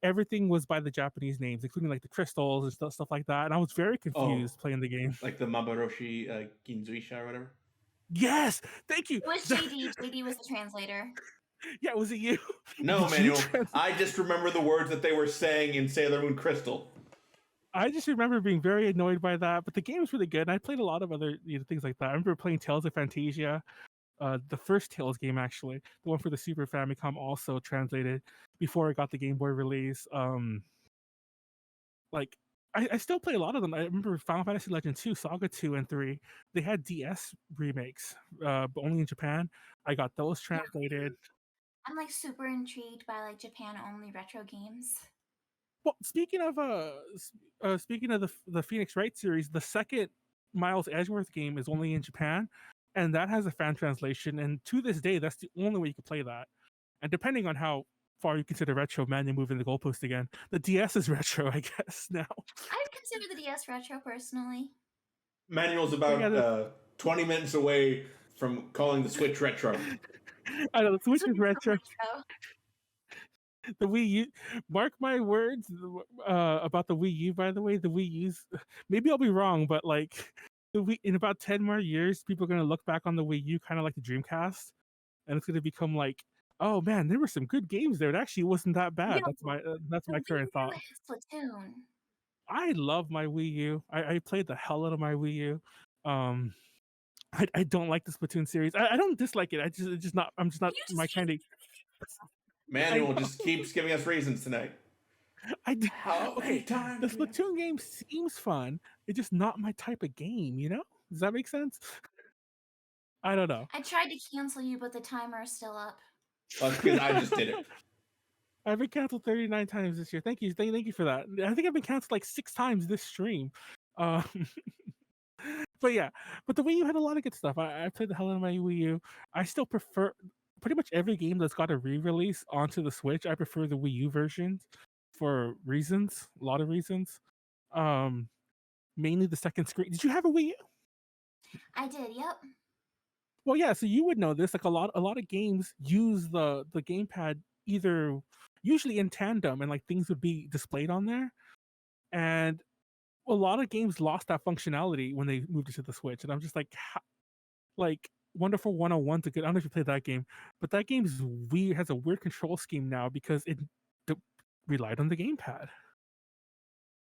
A: everything was by the Japanese names, including like the crystals and stuff like that. And I was very
B: Oh,
A: confused playing the game.
B: like the Mabaroshi Ginzuisha or whatever.
A: Yes, thank you.
C: It was JD. JD was the translator.
A: Yeah, was it you?
B: No,
A: Did you
B: Manuel. I just remember the words that they were saying in Sailor Moon Crystal.
A: I just remember being very annoyed by that, but the game was really good. And I played a lot of other things like that. I remember playing Tales of Fantasia, the first Tales game actually, the one for the Super Famicom, also translated before it got the Game Boy release. Like I still play a lot of them. I remember Final Fantasy Legend 2, Saga 2 and 3. They had DS remakes, but only in Japan. I got those translated.
C: I'm like super intrigued by like Japan only retro games.
A: Well, speaking of the Phoenix Wright series, the second Miles Edgeworth game is only in Japan, and that has a fan translation. And to this day, that's the only way you can play that. And depending on how far you consider retro. Man, you're moving the goalpost again. The DS is retro, I guess now.
C: I'd consider the DS retro personally.
B: Manuel's
A: But yeah,
B: about 20 minutes away from calling the Switch retro.
A: I know the Switch is
C: Switch
A: retro.
C: retro.
A: The Wii U, mark my words about the Wii U. By the way, the Wii U's. Maybe I'll be wrong, but like the Wii, in about 10 more years, people are gonna look back on the Wii U kind of like the Dreamcast, and it's gonna become like, oh man, there were some good games there. It actually wasn't that bad.
C: Yo,
A: That's
C: the
A: my
C: Wii
A: current
C: U
A: thought.
C: has Splatoon.
A: I love my Wii U. I played the hell out of my Wii U. Um, I don't like the Splatoon series. I don't dislike it. It's just not. I'm just not
C: You
A: my
C: just
A: kind of. I
B: Manuel
A: know.
B: just keeps giving us reasons tonight. How many
A: Okay,
B: times?
A: the
B: do we have-
A: Splatoon game seems fun. It's just not my type of game. You know? Does that make sense? I don't know.
C: I tried to cancel you, but the timer is still up.
B: Well, that's because I just did it.
A: I've been canceled 39 times this year. Thank you, thank you for that. I think I've been canceled like 6 times this stream. Um, but yeah, but the Wii U had a lot of good stuff. I played the hell out of my Wii U. I still prefer pretty much every game that's got a re-release onto the Switch. I prefer the Wii U version for reasons, a lot of reasons. Mainly the second screen. Did you have a Wii U?
C: I did, yep.
A: Well, yeah. So you would know this. Like a lot of games use the gamepad either usually in tandem, and like things would be displayed on there. And a lot of games lost that functionality when they moved it to the Switch, and I'm just like Wonderful 101's a good. I don't know if you played that game, but that game's weird. Has a weird control scheme now because it relied on the gamepad.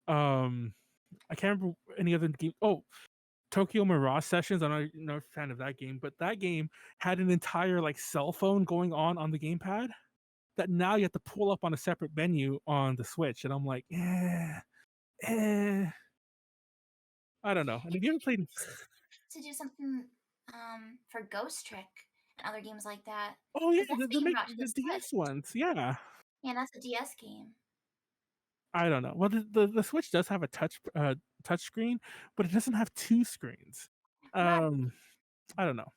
A: I can't remember any other game. Oh, Tokyo Mirage Sessions. I'm not a fan of that game, but that game had an entire like cell phone going on the gamepad that now you have to pull up on a separate menu on the Switch, and I'm like, eh. I don't know. And if you ever played,
C: To do something for Ghost Trick and other games like that.
A: oh yeah,
C: 'Cause that's
A: the
C: being brought to the
A: DS
C: Switch.
A: ones, yeah.
C: Yeah, that's a DS game.
A: I don't know. Well, the Switch does have a touch screen, but it doesn't have two screens.
C: Right.
A: I don't know.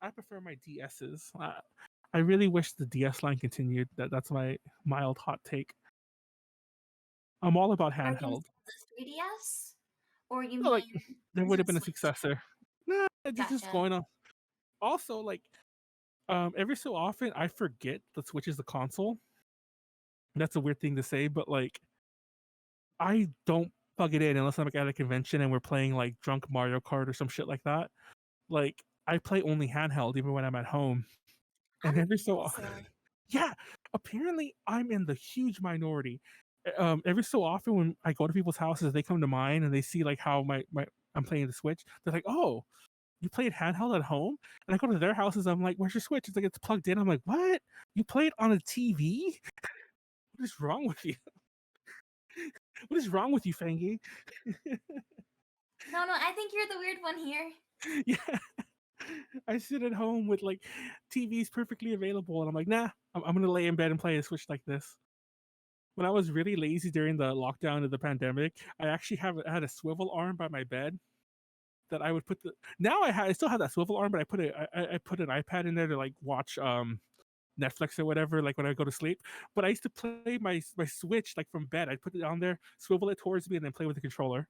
A: I prefer my DSs. I really wish the DS line continued. That's my mild hot take. I'm all about
C: Are you gonna
A: handheld.
C: sell the 3DS? Or you
A: No, like
C: mean
A: there would
C: the
A: have been a
C: Switch?
A: successor. No, it's just
C: Gotcha.
A: going on. Also, like every so often I forget the Switch is the console. That's a weird thing to say, but like I don't plug it in unless I'm like at a convention and we're playing like drunk Mario Kart or some shit like that. Like I play only handheld even when I'm at home.
C: I'm
A: And
C: the
A: every so
C: opposite.
A: yeah, apparently I'm in the huge minority. Every so often when I go to people's houses, they come to mine and they see like how my I'm playing the Switch. They're like, "Oh, you played handheld at home?" And I go to their houses. I'm like, "Where's your Switch?" It's like it's plugged in. I'm like, "What? You played on a TV? What is wrong with you? What is wrong with you, Fangy?"
C: No, I think you're the weird one here.
A: Yeah. I sit at home with like TVs perfectly available, and I'm like, nah, I'm gonna lay in bed and play a Switch like this. When I was really lazy during the lockdown of the pandemic, I actually had a swivel arm by my bed that I would put the. Now I still have that swivel arm, but I put an iPad in there to like watch Netflix or whatever, like when I go to sleep. But I used to play my Switch like from bed. I'd put it on there, swivel it towards me, and then play with the controller.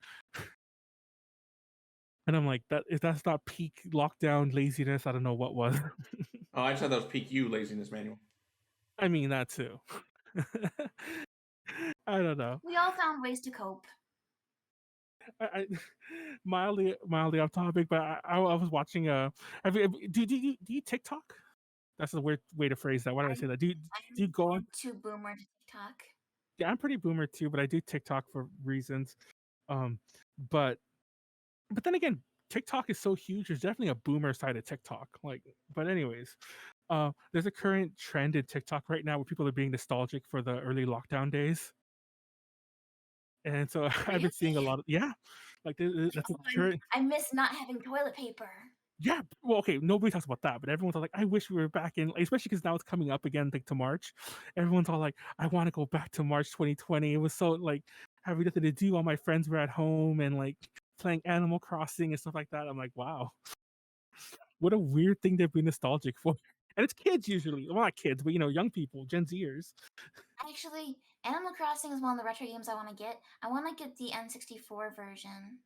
A: And I'm like, that if that's not peak lockdown laziness, I don't know what was.
B: Oh, I just thought that was peak you laziness, Manuel.
A: I mean that too. I don't know.
C: We all found ways to cope.
A: I mildly off topic, but I was watching do you TikTok? That's a weird way to phrase that. Why did I say that? Do you go on?
C: I'm too boomer to TikTok.
A: Yeah, I'm pretty boomer too, but I do TikTok for reasons. Um, but then again, TikTok is so huge. There's definitely a boomer side of TikTok. Like, but anyways, there's a current trend in TikTok right now where people are being nostalgic for the early lockdown days. And so I've been seeing a lot of like that's a current
C: I miss not having toilet paper.
A: yeah. Well, okay, nobody talks about that, but everyone's all like, I wish we were back in, especially because now it's coming up again, like to March. Everyone's all like, I want to go back to March 2020. It was so like having nothing to do. All my friends were at home and like playing Animal Crossing and stuff like that. I'm like, wow, what a weird thing to be nostalgic for. and it's kids usually. Well, not kids, but young people, Gen Zers.
C: Actually, Animal Crossing is one of the retro games I want to get. I want to get the N64 version.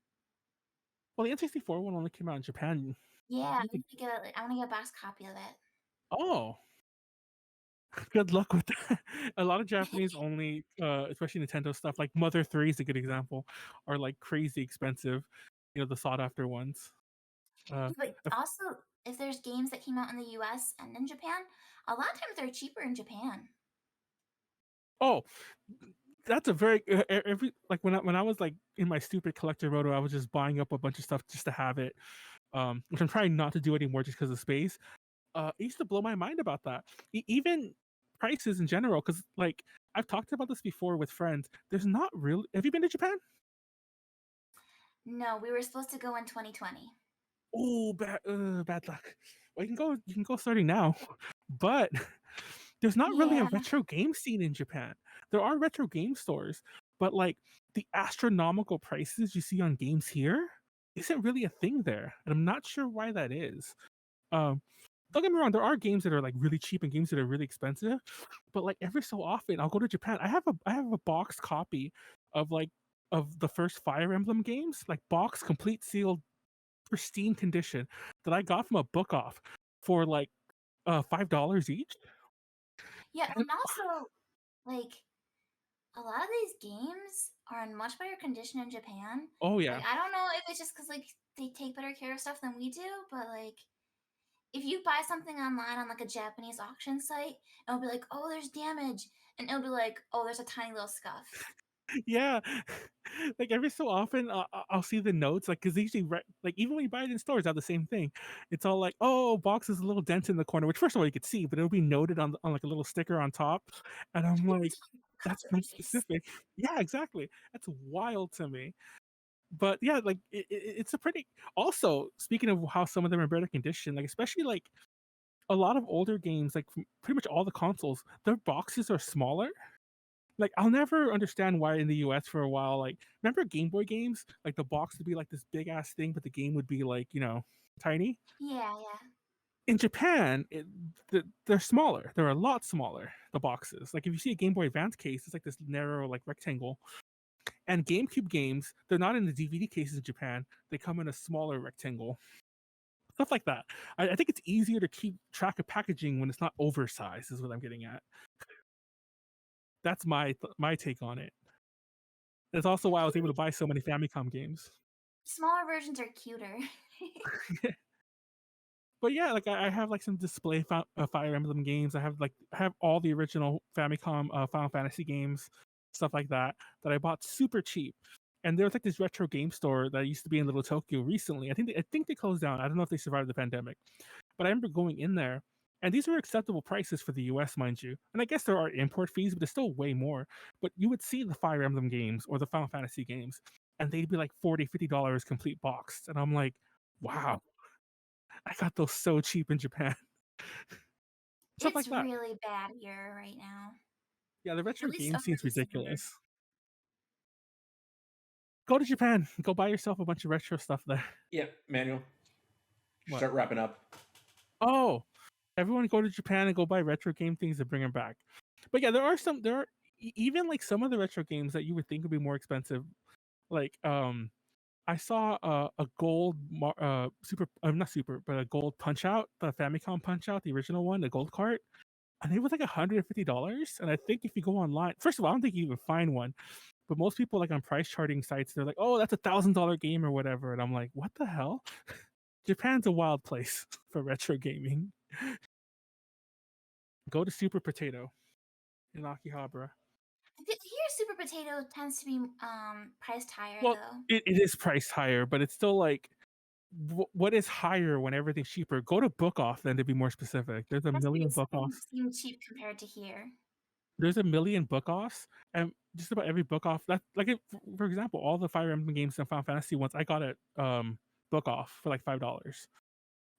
A: Well, the N64 one only came out in Japan.
C: Yeah, I want to get a box copy of it.
A: Oh, good luck with that. A lot of Japanese only, especially Nintendo stuff, like Mother 3 is a good example, are like crazy expensive. The sought after ones.
C: But also, if there's games that came out in the US and in Japan, a lot of times they're cheaper in Japan.
A: Oh, that's a very every like when I was like in my stupid collector mode, I was just buying up a bunch of stuff just to have it. Which I'm trying not to do anymore just because of space. It used to blow my mind about that. Even prices in general, because like I've talked about this before with friends. There's not really. Have you been to Japan?
C: No, we were supposed to go in 2020.
A: Oh, bad luck. Well, you can go starting now, but there's not really a
C: Yeah.
A: retro game scene in Japan. There are retro game stores, but like the astronomical prices you see on games here isn't really a thing there, and I'm not sure why that is. Um, don't get me wrong, there are games that are like really cheap and games that are really expensive, but like every so often I'll go to Japan. I have a boxed copy of of the first Fire Emblem games, like box complete sealed pristine condition that I got from a book off for like $5 each.
C: Yeah,
A: And
C: and also, like, a lot of these games are in much better condition in Japan.
A: oh
C: Like,
A: yeah.
C: I don't know if it's just because, like, they take better care of stuff than we do, but, like, if you buy something online on, like, a Japanese auction site, it'll be like, oh, there's damage. And it'll be like, oh, there's a tiny little scuff.
A: Yeah. Like every so often I'll see the notes, like because usually like even when you buy it in stores, I have the same thing. It's all like, oh, box is a little dent in the corner, which first of all you could see, but it'll be noted on like a little sticker on top, and I'm like, that's so
C: Hilarious.
A: specific. Yeah, exactly. That's wild to me. But yeah, like it's a pretty. Also, speaking of how some of them are better condition, like especially like a lot of older games, like from pretty much all the consoles, their boxes are smaller. Like I'll never understand why in the US for a while, like remember Game Boy games? Like the box would be like this big ass thing, but the game would be like, tiny.
C: Yeah, yeah.
A: In Japan, they're smaller. They're a lot smaller, the boxes. Like if you see a Game Boy Advance case, it's like this narrow like rectangle. And GameCube games, they're not in the DVD cases in Japan. They come in a smaller rectangle. Stuff like that. I think it's easier to keep track of packaging when it's not oversized, is what I'm getting at. That's my take on it. That's also
C: I
A: why I was
C: feel
A: able to
C: like
A: buy so many Famicom games.
C: smaller versions are cuter.
A: But yeah, like I have like some display Fire Emblem games. I have all the original Famicom Final Fantasy games, stuff like that I bought super cheap. And there was like this retro game store that used to be in Little Tokyo recently. I think they closed down. I don't know if they survived the pandemic, but I remember going in there, and these were acceptable prices for the US, mind you. And I guess there are import fees, but they're still way more. But you would see the Fire Emblem games or the Final Fantasy games, and they'd be like $40, $50 complete boxed. And I'm like, wow, I got those so cheap in Japan. Stuff like
C: It's
A: that.
C: really bad here right now.
A: Yeah, the
C: At
A: retro
C: least
A: game
C: over
A: seems
C: the summer.
A: ridiculous. Go to Japan. Go buy yourself a bunch of retro stuff there.
B: Yeah, Manuel.
A: What?
B: Start wrapping up.
A: Oh, everyone go to Japan and go buy retro game things and bring them back. But yeah, there are even like some of the retro games that you would think would be more expensive. Like I saw a gold super not super, but a gold Punch Out, the Famicom Punch Out, the original one, the gold cart, and it was like $150. And I think if you go online, first of all, I don't think you even find one. But most people like on price charting sites, they're like, "Oh, that's $1,000 game or whatever," and I'm like, "What the hell?" Japan's a wild place for retro gaming. Go to Super Potato in Akihabara.
C: Here, Super Potato tends to be priced higher
A: Well,
C: though.
A: it is priced higher, but it's still like, what is higher when everything's cheaper? Go to Book Off then, to be more specific. There's a
C: That's
A: million
C: because
A: Book
C: things
A: Offs.
C: seem cheap compared to here.
A: There's a million Book Offs, and just about every Book Off. That like, for example, all the Fire Emblem games and Final Fantasy ones, I got at Book Off for like $5.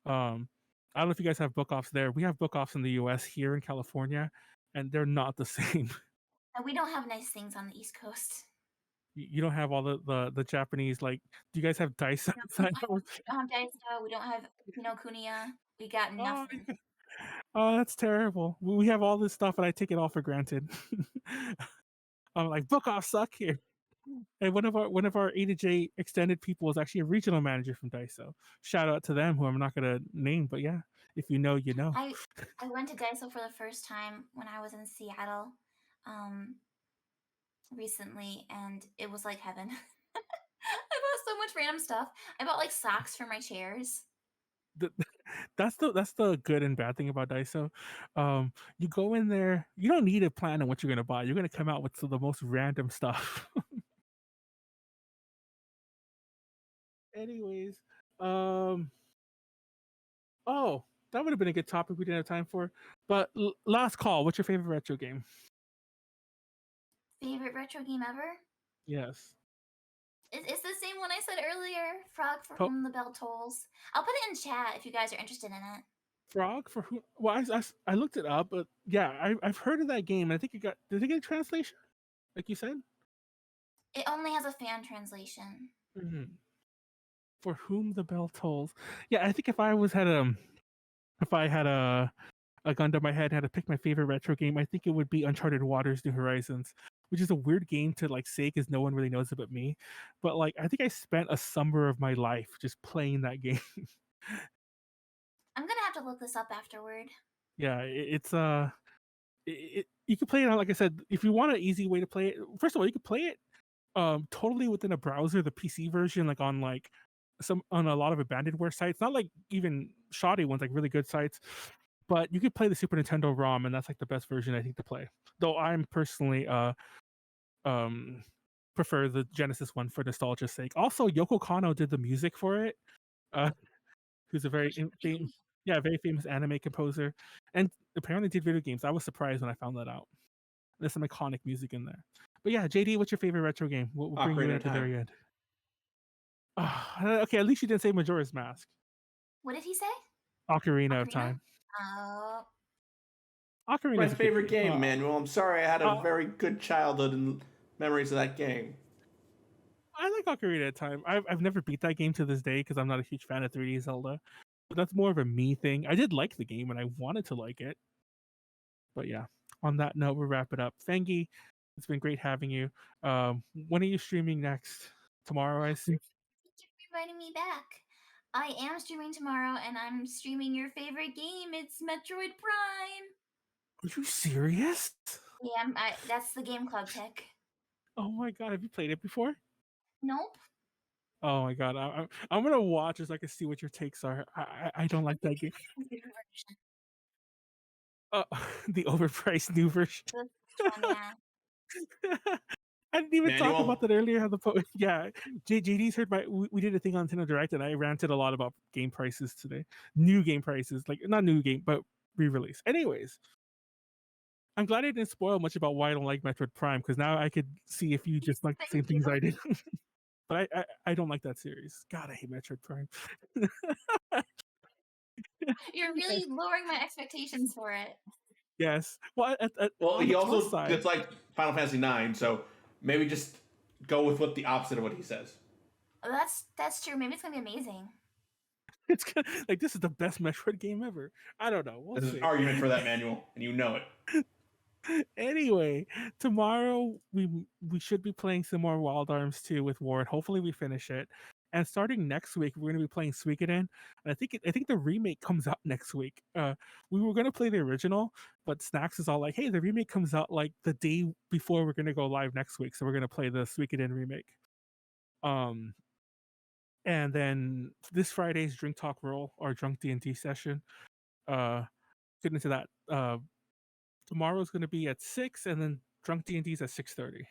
A: I don't know if you guys have Book Offs there. We have Book Offs in the U.S. here in California, and they're not the same.
C: And we don't have nice things on the East Coast.
A: You don't have all the Japanese, like, do you guys have dice
C: No,
A: outside?
C: we don't have Daiso. We don't have Kinokuniya. We got
A: Oh,
C: nothing.
A: Oh, that's terrible. We have all this stuff, and I take it all for granted. I'm like, book off, suck here. And one of our A to J extended people is actually a regional manager from Daiso. Shout out to them, who I'm not gonna name, but yeah, if you know, you know.
C: I went to Daiso for the first time when I was in Seattle, recently, and it was like heaven. I bought so much random stuff. I bought like socks for my chairs.
A: That's the good and bad thing about Daiso. You go in there, you don't need a plan on what you're gonna buy. You're gonna come out with the most random stuff. Anyways, um, oh, that would have been a good topic we didn't have time for. But last call. What's your favorite retro game?
C: Favorite retro game ever?
A: Yes.
C: It's the same one I said earlier. Frog for
A: Po-
C: Whom the Bell Tolls. I'll put it in chat if you guys are interested in it.
A: Frog for who? Well, I looked it up, but yeah, I've heard of that game. I think it got. Did it get a translation? Like you said.
C: It only has a fan translation.
A: Mm-hmm. For Whom the Bell Tolls. Yeah, I think if I had a gun to my head and had to pick my favorite retro game, I think it would be Uncharted Waters New Horizons, which is a weird game to like say because no one really knows it but me. But like, I think I spent a summer of my life just playing that game.
C: I'm gonna have to look this up afterward.
A: Yeah, you can play it on, like I said, if you want an easy way to play it. First of all, you can play it totally within a browser, the PC version, like on a lot of abandonware sites, not like even shoddy ones, like really good sites. But you could play the Super Nintendo ROM, and that's like the best version I think to play. Though I'm personally um prefer the Genesis one for nostalgia's sake. Also, Yoko Kanno did the music for it. Uh, who's a very famous anime composer, and apparently did video games. I was surprised when I found that out. There's some iconic music in there. But yeah, JD, what's your favorite retro game? We'll bring you in
B: Ocarina
A: at
B: of
A: the
B: Time.
A: very end. Okay, at least you didn't say Majora's Mask.
C: What did he say?
A: Ocarina of
C: Ocarina?
A: Time.
C: Oh,
A: Ocarina
B: My
A: is a good
B: favorite game, Manuel. I'm sorry I had a
A: uh,
B: very good childhood and memories of that game.
A: I like Ocarina of Time. I've never beat that game to this day because I'm not a huge fan of 3D Zelda. But that's more of a me thing. I did like the game and I wanted to like it. But yeah, on that note, we'll wrap it up. Fangy, it's been great having you. When are you streaming next? Tomorrow, I see.
C: thank you for inviting me back. I am streaming tomorrow, and I'm streaming your favorite game. It's Metroid Prime.
A: Are you serious?
C: Yeah, that's the game club pick.
A: Oh my god, have you played it before?
C: Nope.
A: Oh my god, I'm gonna watch so I can see what your takes are. I don't like that game. Uh, the overpriced new version.
C: Yeah.
A: I didn't even talk
B: Manuel,
A: about that earlier. How yeah, JD's heard my we did a thing on Nintendo Direct, and I ranted a lot about game prices today. New game prices, like not new game, but re-release. Anyways, I'm glad I didn't spoil much about why I don't like Metroid Prime because now I could see if you just like the same
C: Thank
A: things
C: you.
A: I did. But I don't like that series. God, I hate Metroid Prime.
C: You're really lowering my expectations for it.
A: Yes. Well,
B: well,
A: on
B: he
A: the plus
B: also
A: side,
B: gets like Final Fantasy IX, so maybe just go with what the opposite of what he says.
C: That's true. Maybe it's gonna be amazing.
A: it's like this is the best Metroid game ever. I don't know. We'll
B: There's
A: see.
B: an argument for that, Manuel, and you know it.
A: Anyway, tomorrow we should be playing some more Wild Arms 2 with Ward. Hopefully we finish it. And starting next week, we're going to be playing Suikoden. And I think the remake comes out next week. We were going to play the original, but Snacks is all like, "Hey, the remake comes out like the day before we're going to go live next week, so we're going to play the Suikoden remake." Um, and then this Friday's Drink Talk Roll or Drunk D&D session. Get into that. Tomorrow's going to be at 6, and then Drunk D&D's at 6:30.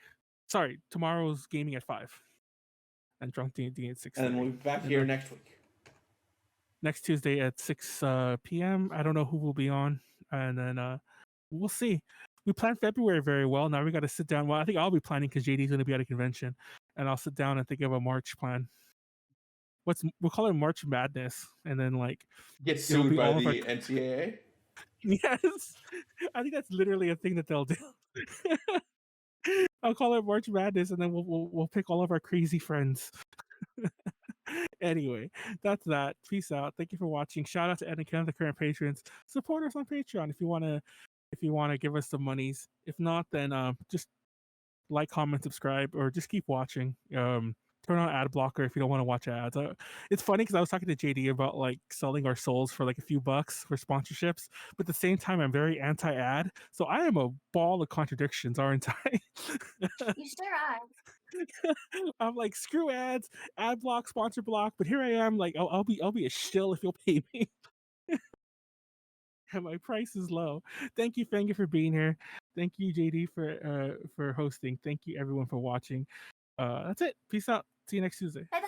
A: Sorry, tomorrow's gaming at 5, and Drunk D&D at 6:30.
B: And we'll be back here next week.
A: Next Tuesday at 6 p.m. I don't know who will be on, and then we'll see. We planned February very well. Now we got to sit down. Well, I think I'll be planning because JD's going to be at a convention, and I'll sit down and think of a March plan. We'll call it March Madness, and then like
B: Get sued by the NCAA.
A: Yes, I think that's literally a thing that they'll do. I'll call it March Madness, and then we'll pick all of our crazy friends. Anyway, that's that. Peace out. Thank you for watching. Shout out to Ed and Ken, the current patrons. Support us on Patreon if you wanna give us some monies. If not, then just like, comment, subscribe, or just keep watching. Turn on ad blocker if you don't want to watch ads. It's funny because I was talking to JD about like selling our souls for like a few bucks for sponsorships, but at the same time, I'm very anti-ad. So I am a ball of contradictions, aren't I?
C: You sure are.
A: I'm like, screw ads, ad block, sponsor block, but here I am, like, I'll be a shill if you'll pay me. And my price is low. Thank you, Fangy, for being here. Thank you, JD, for hosting. Thank you, everyone, for watching. That's it. Peace out. See you next Tuesday.
C: Bye bye.